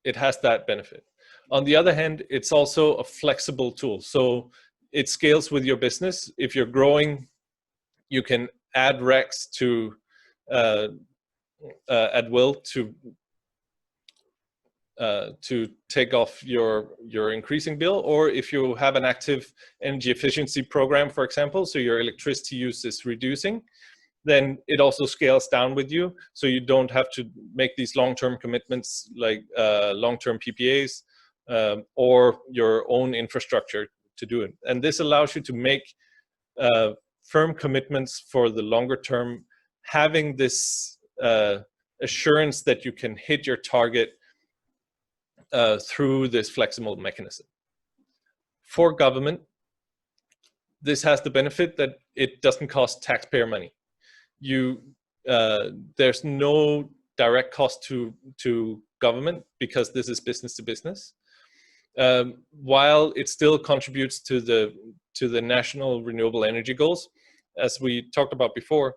it has that benefit. On the other hand, it's also a flexible tool. So it scales with your business. If you're growing, you can add RECs to at will to take off your increasing bill, or if you have an active energy efficiency program, for example, so your electricity use is reducing, then it also scales down with you, so you don't have to make these long-term commitments like long-term PPAs or your own infrastructure to do it. And this allows you to make firm commitments for the longer term, having this assurance that you can hit your target through this flexible mechanism. For government, this has the benefit that it doesn't cost taxpayer money. There's no direct cost to government because this is business to business. While it still contributes to the national renewable energy goals, as we talked about before,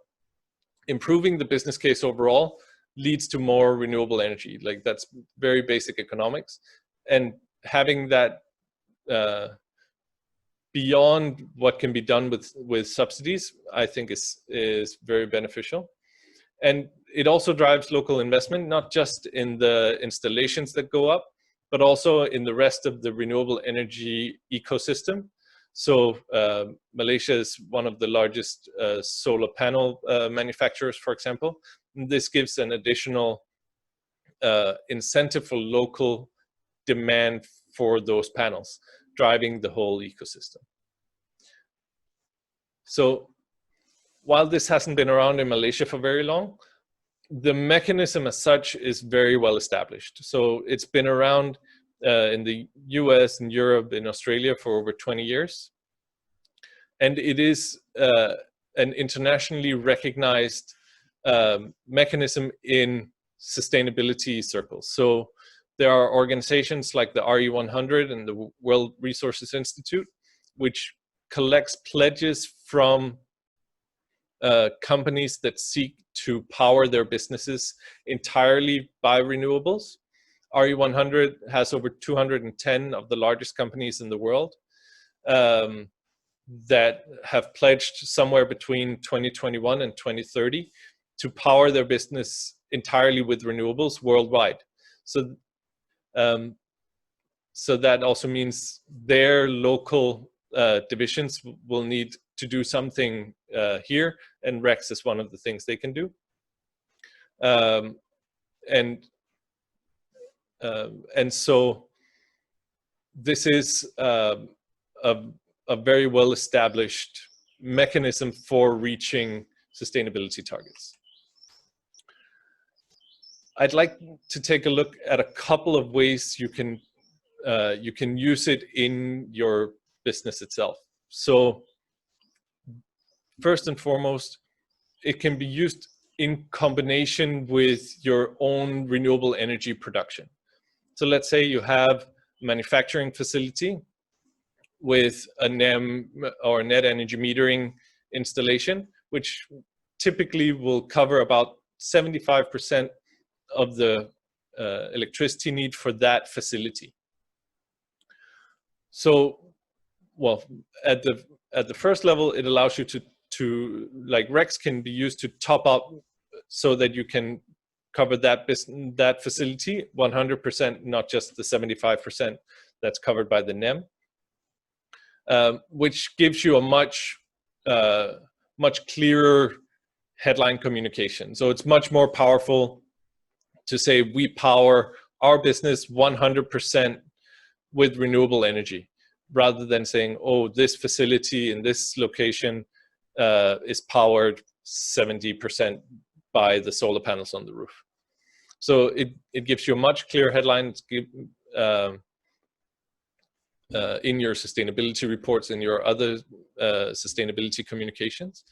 improving the business case overall leads to more renewable energy. Like, that's very basic economics, and having that beyond what can be done with subsidies, I think is very beneficial. And it also drives local investment, not just in the installations that go up, but also in the rest of the renewable energy ecosystem. So Malaysia is one of the largest solar panel manufacturers, for example. This gives an additional incentive for local demand for those panels, driving the whole ecosystem. So while this hasn't been around in Malaysia for very long, the mechanism as such is very well established. So it's been around in the US and Europe and Australia for over 20 years. And it is an internationally recognized mechanism in sustainability circles. So there are organizations like the RE100 and the World Resources Institute, which collects pledges from companies that seek to power their businesses entirely by renewables. RE100 has over 210 of the largest companies in the world that have pledged somewhere between 2021 and 2030 to power their business entirely with renewables worldwide. So, so that also means their local divisions will need to do something here, and RECs is one of the things they can do. And so this is a very well-established mechanism for reaching sustainability targets. I'd like to take a look at a couple of ways you can use it in your business itself. So first and foremost, it can be used in combination with your own renewable energy production. So let's say you have a manufacturing facility with a NEM or net energy metering installation, which typically will cover about 75% of the electricity need for that facility. So, well, at the first level, it allows you to, like, RECs can be used to top up so that you can cover that facility 100%, not just the 75% that's covered by the NEM, which gives you a much clearer headline communication. So it's much more powerful to say we power our business 100% with renewable energy, rather than saying, oh, this facility in this location is powered 70% by the solar panels on the roof. So it gives you a much clearer headline in your sustainability reports, in your other sustainability communications.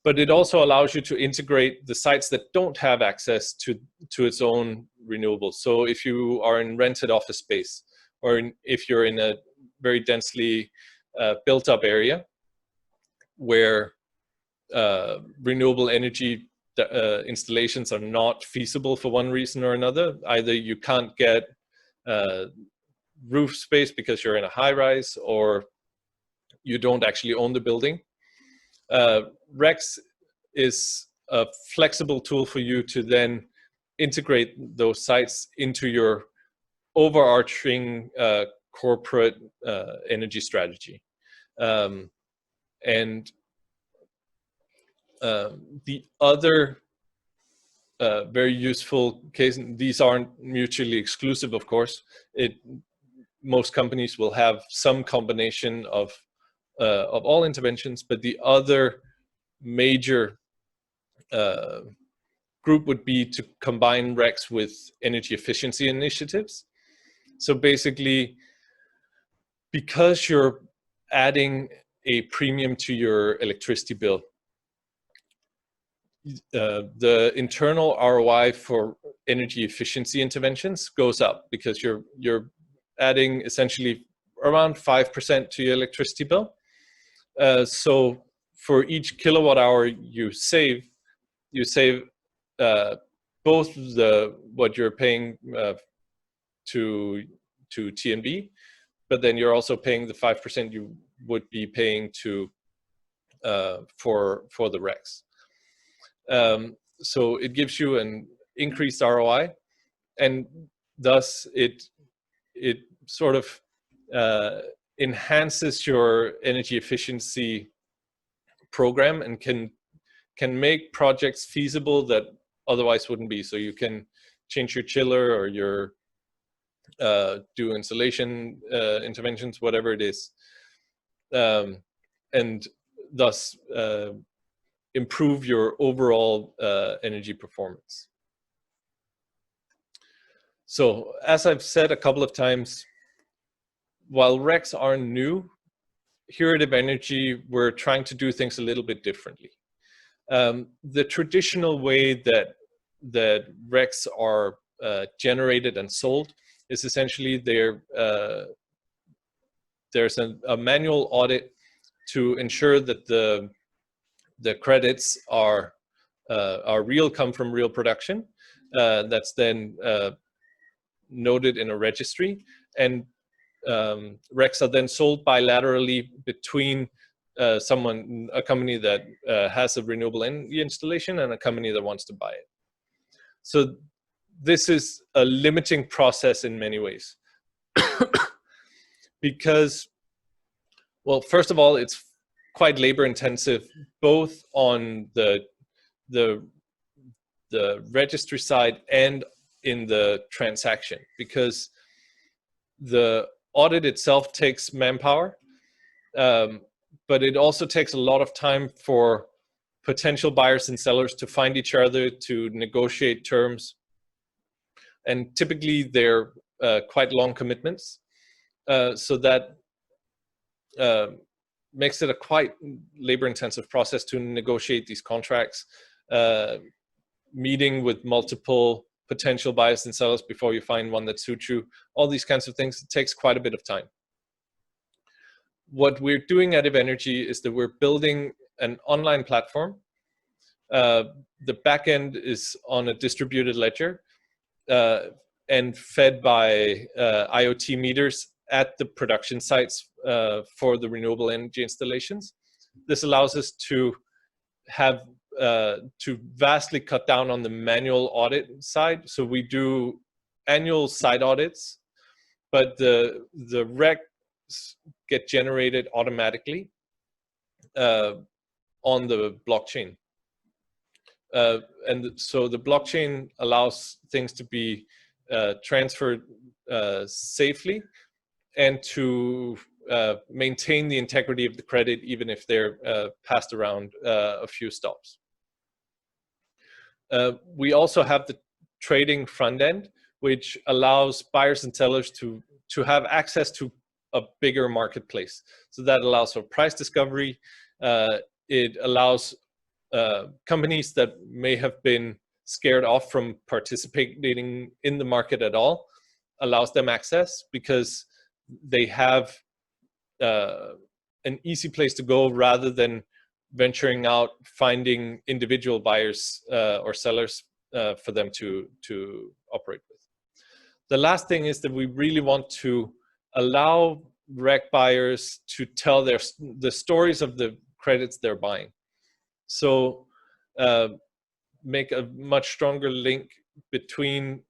But it also allows you to integrate the sites that don't have access to its own renewables. So if you are in rented office space, or if you're in a very densely built up area where renewable energy installations are not feasible for one reason or another, either you can't get roof space because you're in a high rise, or you don't actually own the building, RECs is a flexible tool for you to then integrate those sites into your overarching corporate energy strategy. And the other very useful case, these aren't mutually exclusive, of course. Most companies will have some combination of all interventions, but the other major group would be to combine RECs with energy efficiency initiatives. So basically, because you're adding a premium to your electricity bill, the internal ROI for energy efficiency interventions goes up, because you're adding essentially around 5% to your electricity bill. So for each kilowatt hour you save both what you're paying to TNB, but then you're also paying the 5% you would be paying to for the RECs. So it gives you an increased ROI, and thus it sort of enhances your energy efficiency program, and can make projects feasible that otherwise wouldn't be. So you can change your chiller, or your do insulation interventions, whatever it is, and thus improve your overall energy performance. So as I've said a couple of times, while RECs are new, here at Energy, we're trying to do things a little bit differently. The traditional way that RECs are generated and sold is essentially there's a manual audit to ensure that the credits are real, come from real production. That's then noted in a registry, and RECs are then sold bilaterally between a company that has a renewable energy installation and a company that wants to buy it. So this is a limiting process in many ways. Because, well, first of all, it's quite labor intensive, both on the registry side and in the transaction, because the audit itself takes manpower, but it also takes a lot of time for potential buyers and sellers to find each other, to negotiate terms, and typically they're quite long commitments, so that makes it a quite labor-intensive process to negotiate these contracts, meeting with multiple potential buyers and sellers before you find one that suits you. All these kinds of things, it takes quite a bit of time. What we're doing at Energy is that we're building an online platform. The backend is on a distributed ledger and fed by IoT meters at the production sites for the renewable energy installations. this allows us to have to vastly cut down on the manual audit side. So we do annual site audits, but the recs get generated automatically on the blockchain. And so the blockchain allows things to be transferred safely and to maintain the integrity of the credit, even if they're passed around a few stops. We also have the trading front end, which allows buyers and sellers to have access to a bigger marketplace. So that allows for price discovery. It allows companies that may have been scared off from participating in the market at all, allows them access because they have an easy place to go rather than venturing out, finding individual buyers or sellers for them to operate with. The last thing is that we really want to allow rec buyers to tell the stories of the credits they're buying. So make a much stronger link between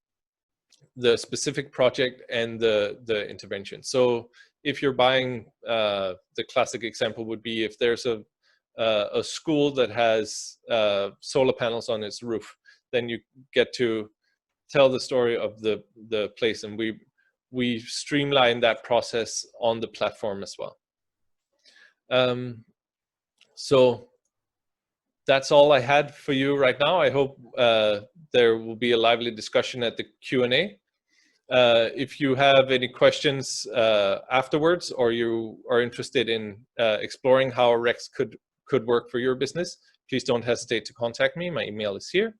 the specific project and the intervention. So if you're buying, the classic example would be if there's a school that has solar panels on its roof, then you get to tell the story of the place, and we streamline that process on the platform as well. So that's all I had for you right now. I hope there will be a lively discussion at the Q&A. If you have any questions afterwards, or you are interested in exploring how REX could work for your business, please don't hesitate to contact me. My email is here.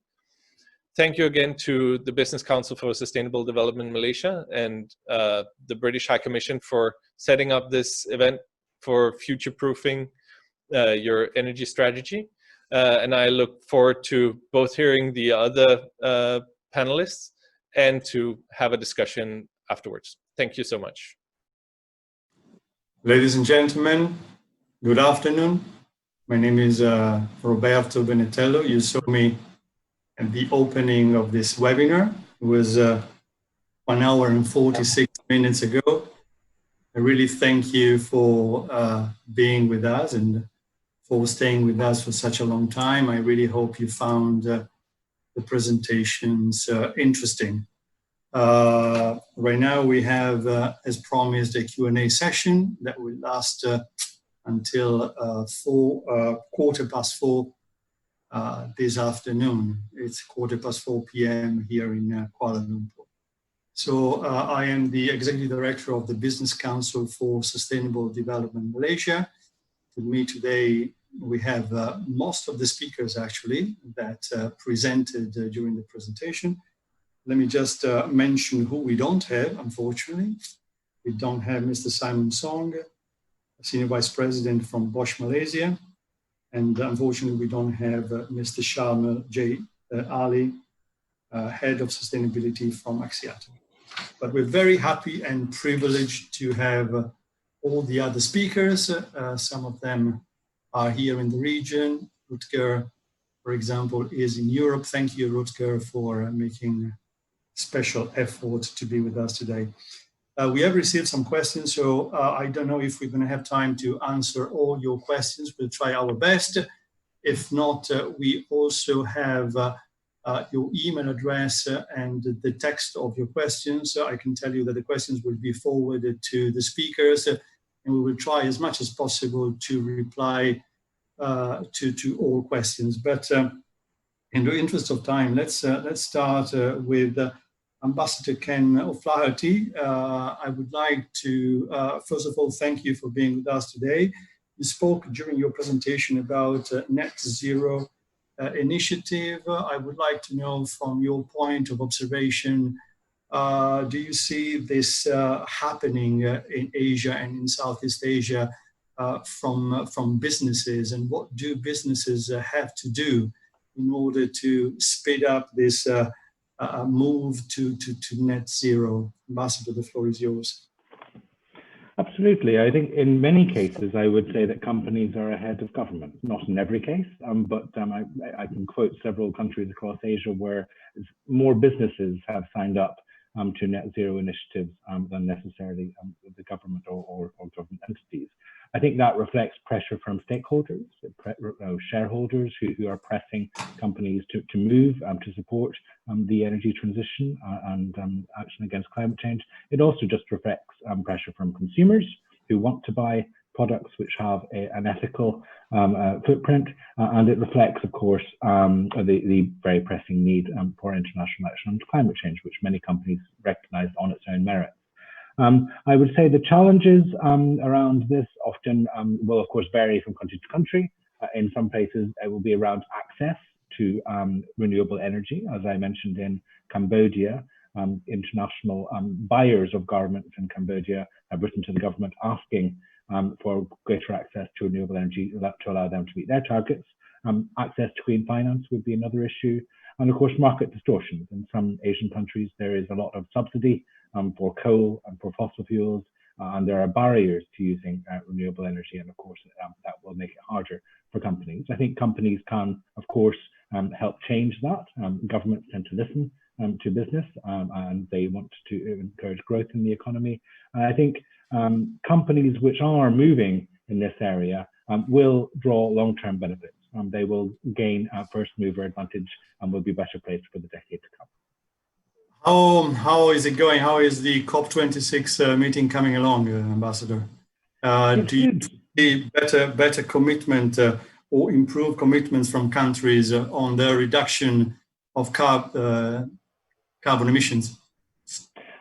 Thank you again to the Business Council for Sustainable Development Malaysia and the British High Commission for setting up this event for future-proofing your energy strategy. And I look forward to both hearing the other panelists and to have a discussion afterwards. Thank you so much. Ladies and gentlemen, good afternoon. My name is Roberto Benatello. You saw me at the opening of this webinar. It was 1 hour and 46 minutes ago. I really thank you for being with us and for staying with us for such a long time. I really hope you found the presentations interesting. Right now we have, as promised, a Q&A session that will last until 4:15 this afternoon. It's 4:15 p.m. here in Kuala Lumpur. So I am the Executive Director of the Business Council for Sustainable Development Malaysia. With me today, we have most of the speakers actually that presented during the presentation. Let me just mention who we don't have, unfortunately. We don't have Mr. Simon Song, Senior Vice President from Bosch Malaysia. And unfortunately, we don't have Mr. Sharma J. Ali, Head of Sustainability from Axiata. But we're very happy and privileged to have all the other speakers. Some of them are here in the region. Rutger, for example, is in Europe. Thank you, Rutger, for making special effort to be with us today. We have received some questions, so I don't know if we're going to have time to answer all your questions. We'll try our best. If not, we also have your email address and the text of your questions. I can tell you that the questions will be forwarded to the speakers, and we will try as much as possible to reply to all questions. But in the interest of time, let's start with Ambassador Ken O'Flaherty. I would like to, first of all, thank you for being with us today. You spoke during your presentation about net zero initiative. I would like to know from your point of observation, do you see this happening in Asia and in Southeast Asia from businesses, and what do businesses have to do in order to speed up this move to net zero? Ambassador, the floor is yours. Absolutely. I think in many cases, I would say that companies are ahead of government. Not in every case, but I can quote several countries across Asia where more businesses have signed up to net zero initiatives than necessarily the government or government entities. I think that reflects pressure from stakeholders, shareholders who are pressing companies to move to support the energy transition and action against climate change. It also just reflects pressure from consumers who want to buy products which have an ethical footprint, and it reflects, of course, the very pressing need for international action on climate change, which many companies recognise on its own merit. I would say the challenges around this often will, of course, vary from country to country. In some places, it will be around access to renewable energy. As I mentioned in Cambodia, international buyers of garments in Cambodia have written to the government asking for greater access to renewable energy to allow them to meet their targets. Access to green finance would be another issue. And of course, market distortions. In some Asian countries, there is a lot of subsidy for coal and for fossil fuels, and there are barriers to using renewable energy. And of course, that will make it harder for companies. I think companies can, of course, help change that. Governments tend to listen to business, and they want to encourage growth in the economy. And I think companies which are moving in this area will draw long-term benefits. They will gain first mover advantage and will be better placed for the decade to come. How is it going? How is the COP26 meeting coming along, Ambassador? Do you see better commitment or improved commitments from countries on the reduction of carbon emissions?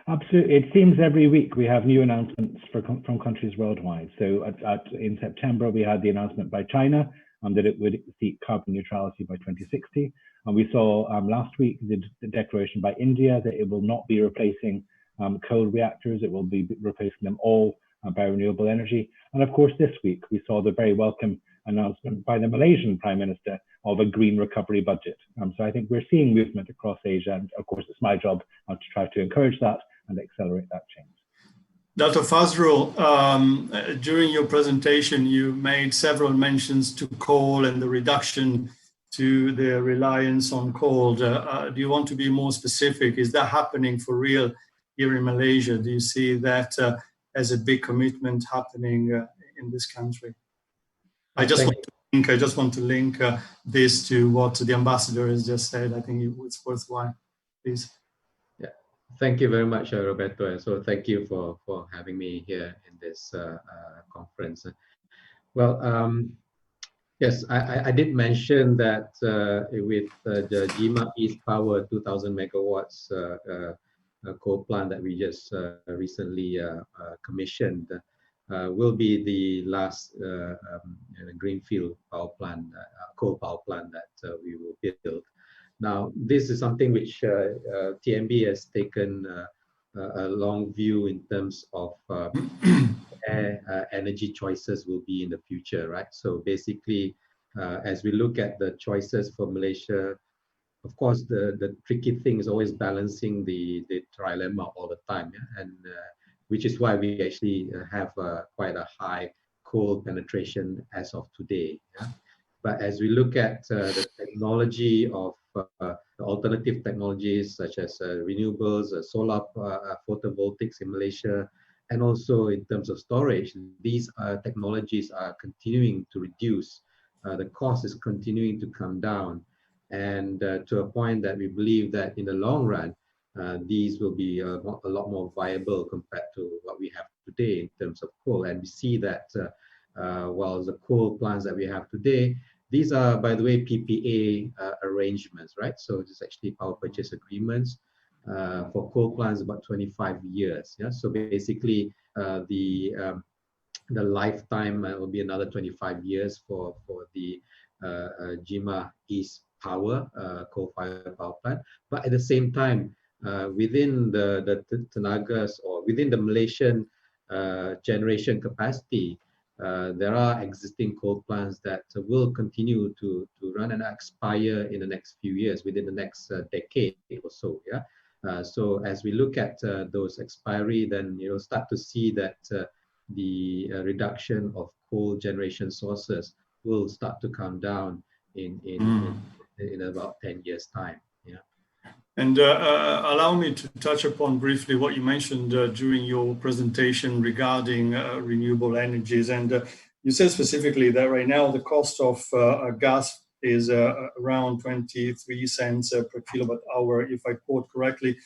Absolutely. It seems every week we have new announcements from countries worldwide. So in September, we had the announcement by China that it would seek carbon neutrality by 2060. And we saw last week the declaration by India that it will not be replacing coal reactors. It will be replacing them all by renewable energy. And of course, this week, we saw the very welcome announcement by the Malaysian Prime Minister of a green recovery budget. So I think we're seeing movement across Asia. And of course, it's my job to try to encourage that and accelerate that change. Dr. Fazlur, during your presentation, you made several mentions to coal and the reduction to the reliance on coal. Do you want to be more specific? Is that happening for real here in Malaysia? Do you see that as a big commitment happening in this country? I just want to link this to what the ambassador has just said. I think it's worthwhile. Please. Yeah, thank you very much, Roberto. And so thank you for having me here in this conference. Well, yes, I did mention that with the Jima East Power 2,000 megawatts coal plant that we just recently commissioned will be the last greenfield power plant, coal power plant that we will build. Now, this is something which TMB has taken a long view in terms of energy choices will be in the future, right? So basically, as we look at the choices for Malaysia, of course, the tricky thing is always balancing the trilemma all the time, yeah? And which is why we actually have quite a high coal penetration as of today. Yeah? But as we look at the technology of the alternative technologies such as renewables, solar photovoltaics in Malaysia, and also in terms of storage, these technologies are continuing to reduce. The cost is continuing to come down, and to a point that we believe that in the long run, these will be a lot more viable compared to what we have today in terms of coal. And we see that while the coal plants that we have today, these are, by the way, PPA arrangements, right? So it's actually power purchase agreements for coal plants about 25 years. Yeah. So basically, the lifetime will be another 25 years for the Jima East Power coal-fired power plant. But at the same time, within the Tenagas or within the Malaysian generation capacity, there are existing coal plants that will continue to run and expire in the next few years, within the next decade or so. Yeah. So as we look at those expiry, then start to see that the reduction of coal generation sources will start to come down in about 10 years' time. Yeah. And allow me to touch upon briefly what you mentioned during your presentation regarding renewable energies. And you said specifically that right now the cost of gas is around 23 cents per kilowatt hour, if I quote correctly.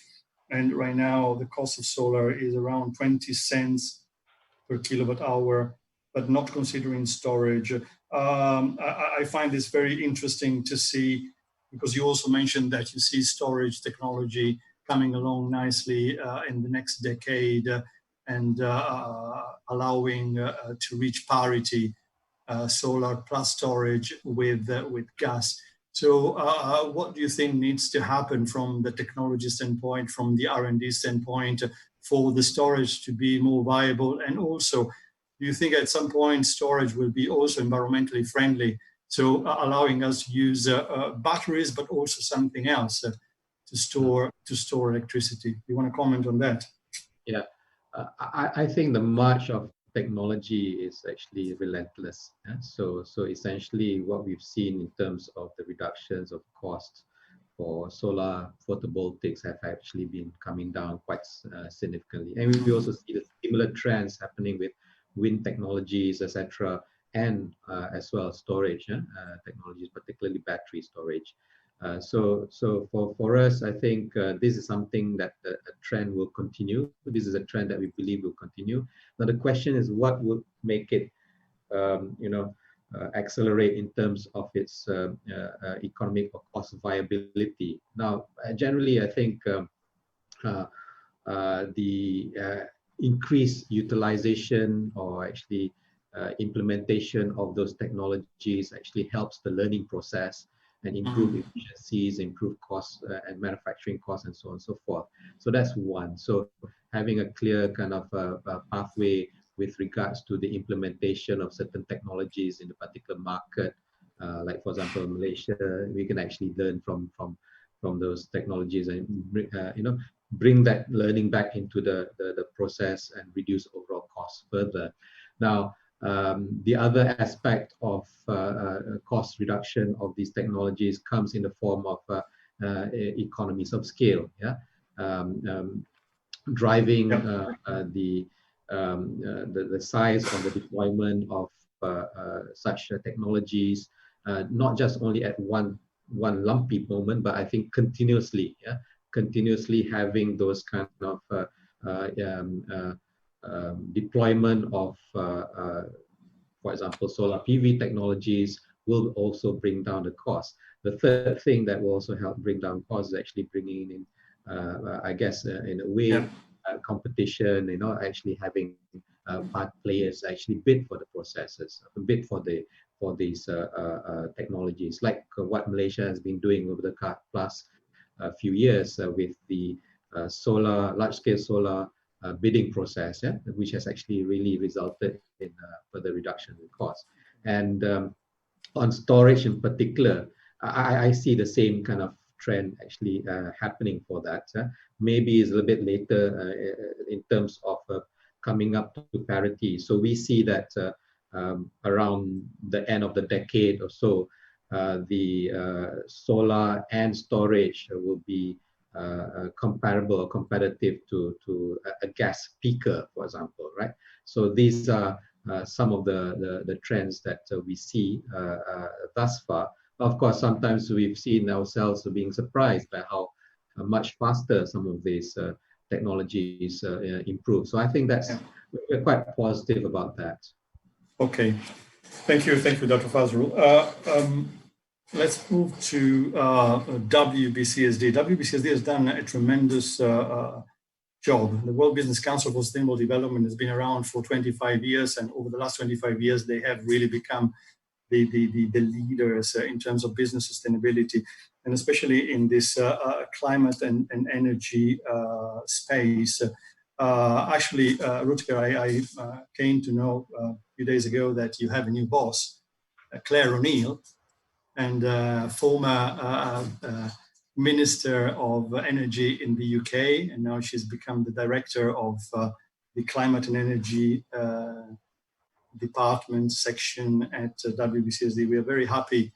And right now the cost of solar is around 20 cents per kilowatt hour, but not considering storage. I find this very interesting to see, because you also mentioned that you see storage technology coming along nicely in the next decade and allowing to reach parity, solar plus storage with gas. So what do you think needs to happen from the technology standpoint, from the R&D standpoint, for the storage to be more viable? And also, do you think at some point storage will be also environmentally friendly, so allowing us to use batteries, but also something else to store electricity? You want to comment on that? Yeah, I think the march of technology is actually relentless. Yeah? So essentially what we've seen in terms of the reductions of costs for solar photovoltaics have actually been coming down quite significantly. And we also see the similar trends happening with wind technologies, etc., and as well storage technologies, particularly battery storage. So for us, I think this is something that a trend will continue. This is a trend that we believe will continue. Now the question is, what would make it, accelerate in terms of its economic or cost viability? Now, generally, I think the increased utilization or actually implementation of those technologies actually helps the learning process and improve efficiencies, improve costs and manufacturing costs, and so on and so forth. So that's one. So having a clear kind of pathway with regards to the implementation of certain technologies in a particular market, like for example Malaysia, we can actually learn from those technologies and bring that learning back into the process and reduce overall costs further. Now, the other aspect of cost reduction of these technologies comes in the form of economies of scale. Yeah, driving the size of the deployment of such technologies, not just only at one lumpy moment, but I think continuously. Yeah, continuously having those kind of deployment of, for example, solar PV technologies will also bring down the cost. The third thing that will also help bring down costs is actually bringing in, I guess, in a way, competition. Actually having players actually bid for the processes, bid for these technologies, like what Malaysia has been doing over the past few years with the large-scale solar bidding process, which has actually really resulted in further reduction in costs. And on storage in particular, I see the same kind of trend actually happening for that. Maybe it's a little bit later in terms of coming up to parity. So we see that around the end of the decade or so, the solar and storage will be comparable or competitive to a gas peaker, for example, right? So these are some of the trends that we see thus far. Of course, sometimes we've seen ourselves being surprised by how much faster some of these technologies improve. So I think we're quite positive about that. Okay, thank you, Dr. Fazrul. Let's move to WBCSD. WBCSD has done a tremendous job. The World Business Council for Sustainable Development has been around for 25 years, and over the last 25 years, they have really become the leaders in terms of business sustainability, and especially in this climate and energy space. Actually, Rutger, I came to know a few days ago that you have a new boss, Claire O'Neill, and former Minister of Energy in the UK, and now she's become the Director of the climate and energy department section at WBCSD. We are very happy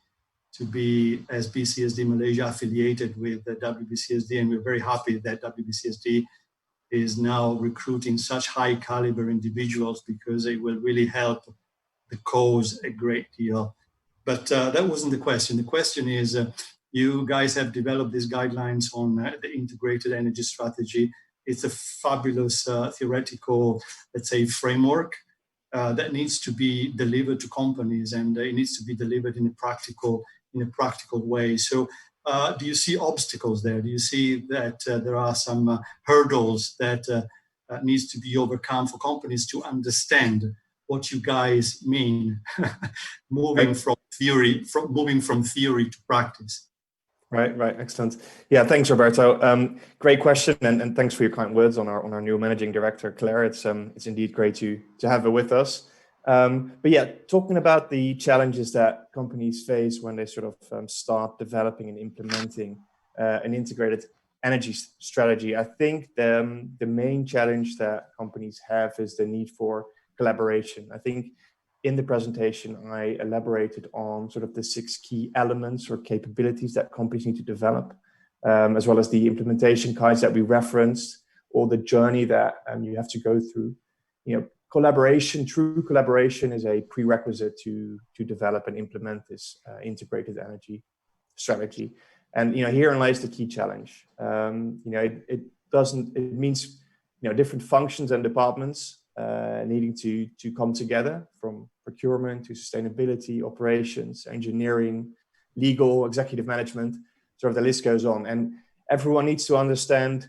to be, as BCSD Malaysia, affiliated with WBCSD, and we're very happy that WBCSD is now recruiting such high caliber individuals, because it will really help the cause a great deal. But that wasn't the question. The question is, you guys have developed these guidelines on the integrated energy strategy. It's a fabulous theoretical, let's say, framework that needs to be delivered to companies, and it needs to be delivered in a practical way. So do you see obstacles there? Do you see that there are some hurdles that needs to be overcome for companies to understand what you guys mean, moving from theory to practice? Right, excellent. Yeah, thanks, Roberto. Great question, and thanks for your kind words on our new managing director, Claire. It's indeed great to have her with us. But yeah, talking about the challenges that companies face when they sort of start developing and implementing an integrated energy strategy, I think the main challenge that companies have is the need for collaboration. I think in the presentation, I elaborated on sort of the 6 key elements or capabilities that companies need to develop, as well as the implementation guides that we referenced, or the journey that you have to go through. You know, true collaboration is a prerequisite to develop and implement this integrated energy strategy. And, you know, herein lies the key challenge. You know, it means, you know, different functions and departments needing to come together, from procurement to sustainability, operations, engineering, legal, executive management, sort of the list goes on. And everyone needs to understand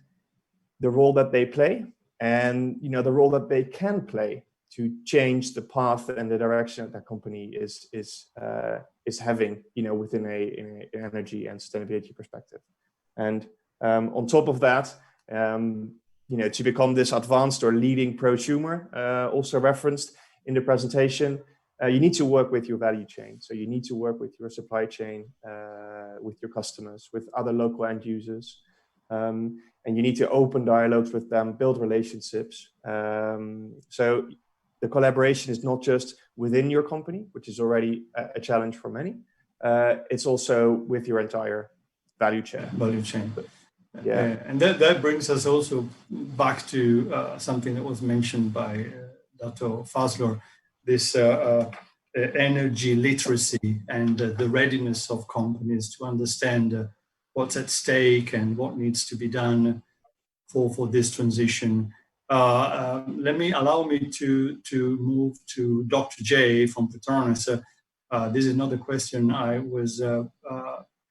the role that they play, and, you know, the role that they can play to change the path and the direction that that company is having, you know, within an energy and sustainability perspective. And on top of that, you know, to become this advanced or leading prosumer, also referenced in the presentation, you need to work with your value chain. So you need to work with your supply chain, with your customers, with other local end users. And you need to open dialogues with them, build relationships. So the collaboration is not just within your company, which is already a challenge for many. It's also with your entire value chain. Yeah, and that brings us also back to something that was mentioned by Dr. Fazlur, this energy literacy and the readiness of companies to understand what's at stake and what needs to be done for this transition. Allow me to move to Dr. J from Petronas. This is not a question I was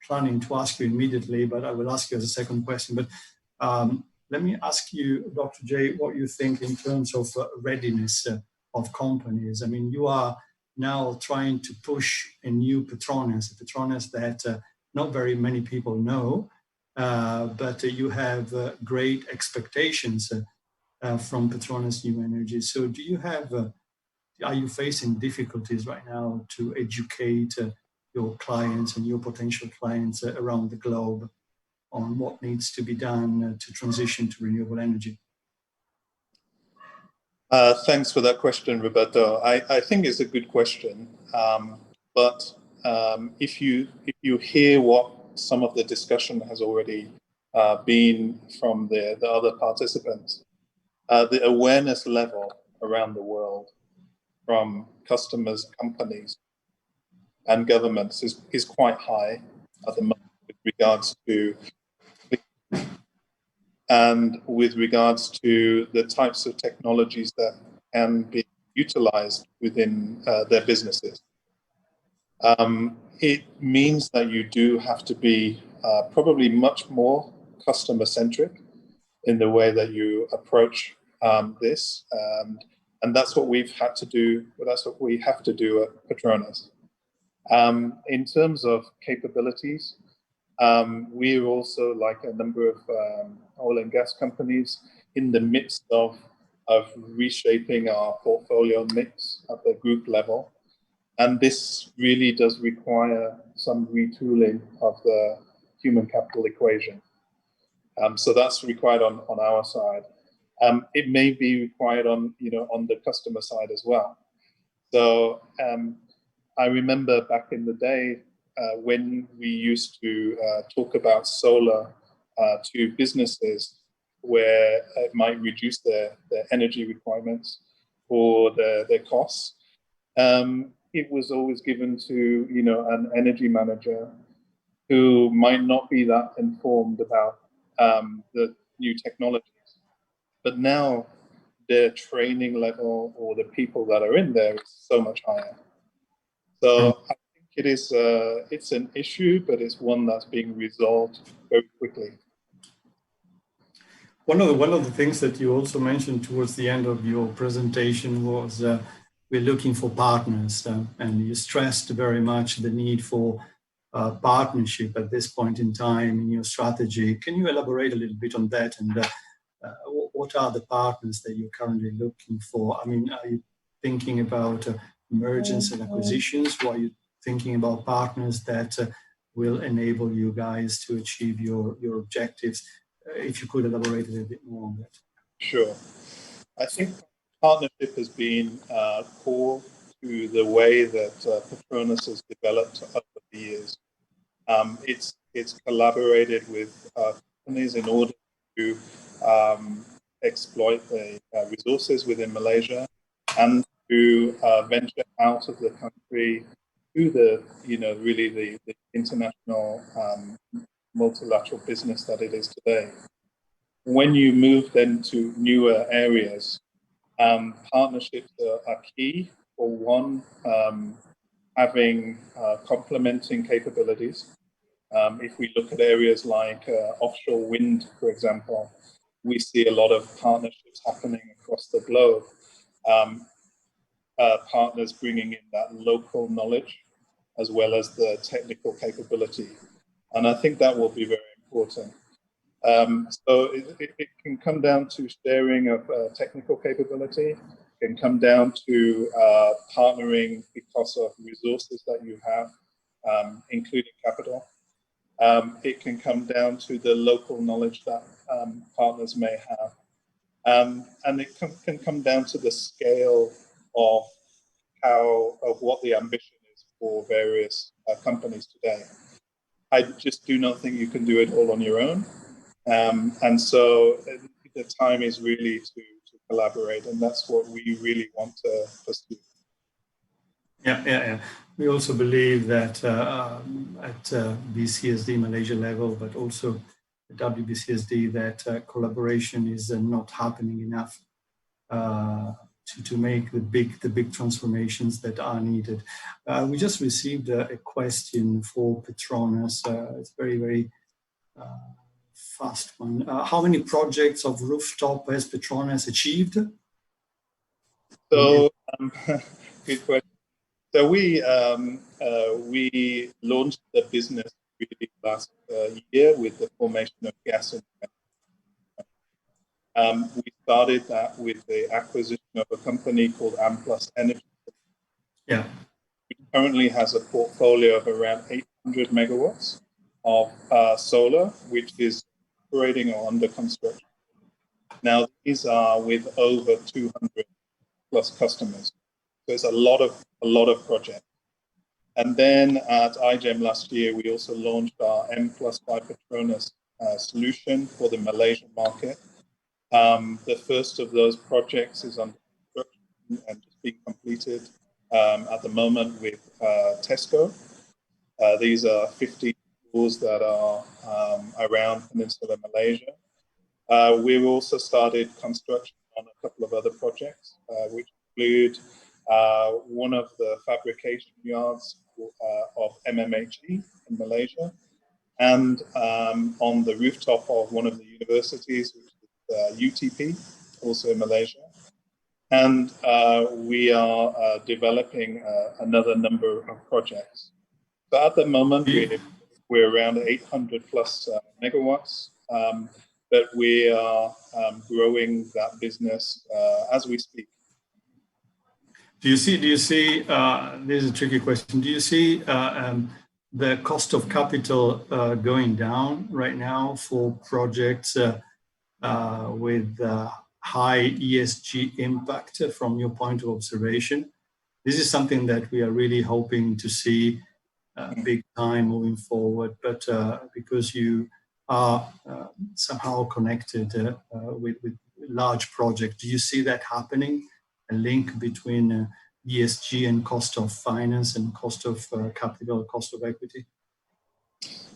planning to ask you immediately, but I will ask you as a second question. But let me ask you, Dr. J, what you think in terms of readiness of companies. I mean, you are now trying to push a new Petronas, a Petronas that not very many people know, but you have great expectations from Petronas New Energy. So do you have, are you facing difficulties right now to educate your clients and your potential clients around the globe on what needs to be done to transition to renewable energy? Thanks for that question, Roberto. I think it's a good question, but if you hear what some of the discussion has already been from the other participants, the awareness level around the world from customers, companies, and governments is quite high at the moment with regards to the types of technologies that can be utilized within their businesses. It means that you do have to be probably much more customer-centric in the way that you approach this, and that's what we've had to do. That's what we have to do at Petronas. In terms of capabilities, we're also, like a number of oil and gas companies, in the midst of reshaping our portfolio mix at the group level. And this really does require some retooling of the human capital equation. So that's required on our side. it may be required on, on the customer side as well. So I remember back in the day when we used to talk about solar to businesses where it might reduce their energy requirements or their costs. It was always given to, an energy manager who might not be that informed about the new technologies. But now their training level or the people that are in there is so much higher. So I think it is it's an issue, but it's one that's being resolved very quickly. One of the things that you also mentioned towards the end of your presentation was we're looking for partners, and you stressed very much the need for partnership at this point in time in your strategy. Can you elaborate a little bit on that, and what are the partners that you're currently looking for? I mean, are you thinking about mergers and acquisitions, or are you thinking about partners that will enable you guys to achieve your objectives? If you could elaborate a little bit more on that. Sure. I think partnership has been core to the way that Petronas has developed over the years. It's collaborated with companies in order to exploit the resources within Malaysia and to venture out of the country to the, really the international multilateral business that it is today. When you move then to newer areas, partnerships are key. For one, having complementing capabilities. If we look at areas like offshore wind, for example, we see a lot of partnerships happening across the globe. Partners bringing in that local knowledge as well as the technical capability. And I think that will be very important. So it can come down to sharing of technical capability. It can come down to partnering because of resources that you have, including capital. It can come down to the local knowledge that partners may have. And it can come down to the scale of what the ambition is for various companies today. I just do not think you can do it all on your own. And so the time is really to collaborate, and that's what we really want to pursue. Yeah. We also believe that at BCSD Malaysia level, but also WBCSD, that collaboration is not happening enough to make the big transformations that are needed. We just received a question for Petronas. It's very fast one. How many projects of rooftop has Petronas achieved? So, good question. So we launched the business really last year with the formation of gas. We started that with the acquisition of a company called Amplus Energy. Yeah. It currently has a portfolio of around 800 megawatts of solar, which is operating or under construction. Now, these are with over 200 plus customers. So it's a lot of projects. And then at IGEM last year, we also launched our M+ by Petronas solution for the Malaysian market. The first of those projects is under construction and just being completed at the moment with Tesco. These are 50 stores that are around Peninsular Malaysia. We've also started construction on a couple of other projects, which include one of the fabrication yards of MMHE in Malaysia, and on the rooftop of one of the universities, which is UTP, also in Malaysia. And we are developing another number of projects. So at the moment, we're around 800 plus megawatts, but we are growing that business as we speak. Do you see, this is a tricky question. Do you see the cost of capital going down right now for projects with high ESG impact from your point of observation? This is something that we are really hoping to see big time moving forward, but because you are somehow connected with large projects, do you see that happening? A link between ESG and cost of finance and cost of capital, cost of equity?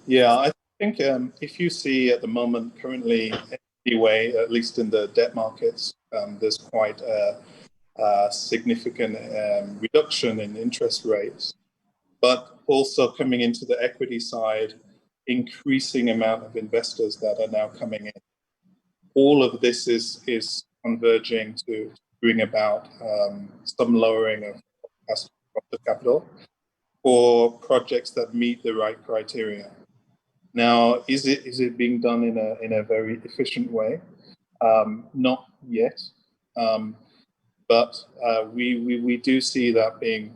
Yeah, I think if you see at the moment currently, anyway, at least in the debt markets, there's quite a significant reduction in interest rates, but also coming into the equity side, increasing amount of investors that are now coming in. All of this is converging to bring about some lowering of cost of capital for projects that meet the right criteria. Now, is it being done in a very efficient way? Not yet, but we do see that being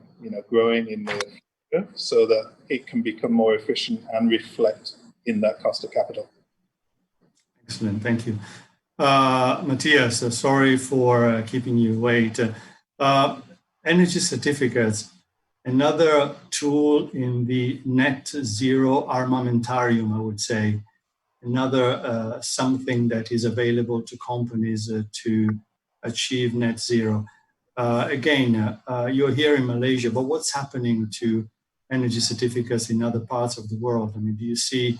growing in the future, so that it can become more efficient and reflect in that cost of capital. Excellent, thank you. Matthias, sorry for keeping you wait. Energy certificates, another tool in the net zero armamentarium, I would say, another something that is available to companies to achieve net zero. Again, you're here in Malaysia, but what's happening to energy certificates in other parts of the world? I mean, do you see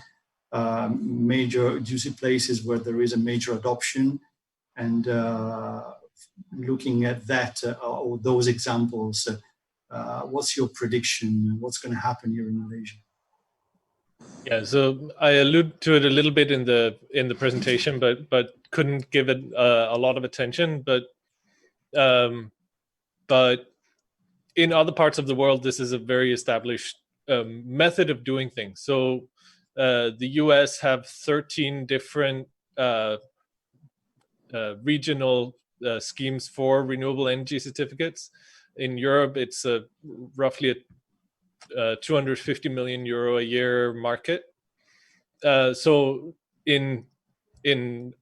places where there is a major adoption? And looking at that or those examples, what's your prediction? What's going to happen here in Malaysia? Yeah, so I allude to it a little bit in the presentation, but couldn't give it a lot of attention. But in other parts of the world, this is a very established method of doing things. So the US have 13 different regional schemes for renewable energy certificates. In Europe, it's roughly a 250 million euro a year market. So in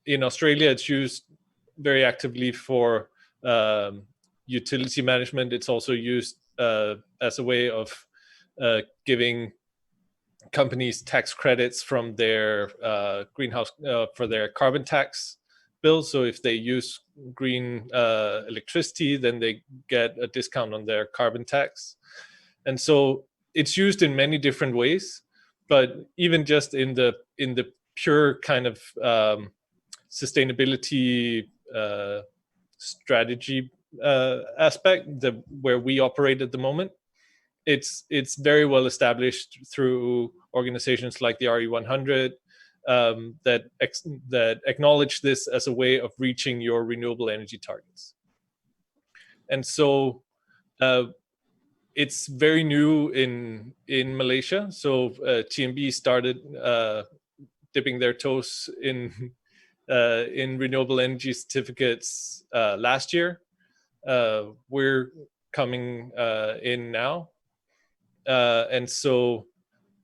Australia, it's used very actively for utility management. It's also used as a way of giving companies tax credits from their greenhouse for their carbon tax bills. So if they use green electricity, then they get a discount on their carbon tax. And so it's used in many different ways, but even just in the pure kind of sustainability strategy aspect, where we operate at the moment, it's very well established through organizations like the RE100 that acknowledge this as a way of reaching your renewable energy targets. And so it's very new in Malaysia. So TNB started dipping their toes in renewable energy certificates last year. We're coming in now. And so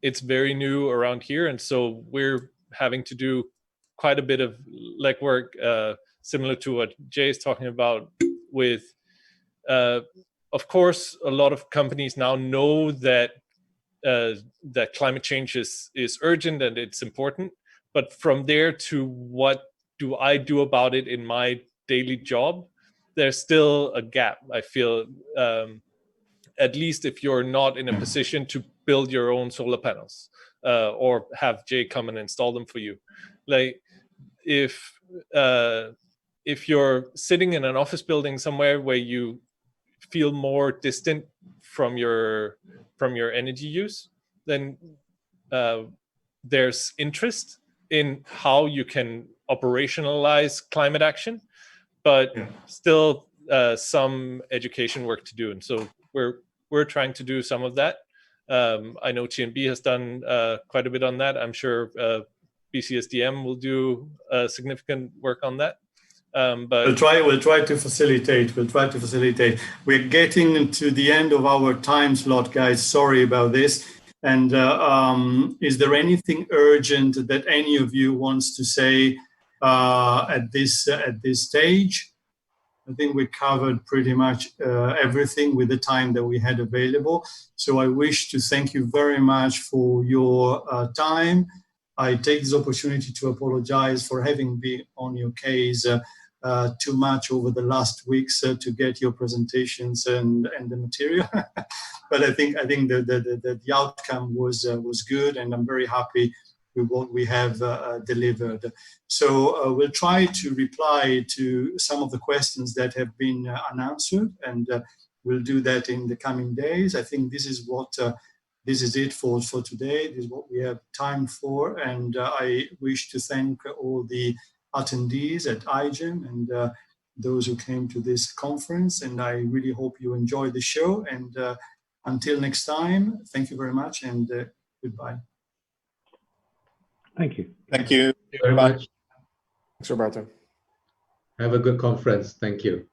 it's very new around here. And so we're having to do quite a bit of legwork, similar to what Jay is talking about with, of course, a lot of companies now know that that climate change is urgent and it's important. But from there to what do I do about it in my daily job, there's still a gap, I feel. At least if you're not in a position to build your own solar panels or have Jay come and install them for you. Like if you're sitting in an office building somewhere where you feel more distant from your energy use, then there's interest in how you can operationalize climate action, but still some education work to do. And so we're trying to do some of that. I know TNB has done quite a bit on that. I'm sure BCSDM will do significant work on that. But we'll try to facilitate. We're getting to the end of our time slot, guys. Sorry about this. And is there anything urgent that any of you wants to say at this stage. I think we covered pretty much everything with the time that we had available. So I wish to thank you very much for your time. I take this opportunity to apologize for having been on your case too much over the last weeks to get your presentations and the material. But I think the outcome was good, and I'm very happy with what we have delivered. So we'll try to reply to some of the questions that have been unanswered, and we'll do that in the coming days. I think this is what this is it for today. This is what we have time for, and I wish to thank all the attendees at IGEM and those who came to this conference, and I really hope you enjoy the show. And until next time, thank you very much, and goodbye. Thank you. Thank you. Thank you very much. Thanks, Roberto. Have a good conference. Thank you.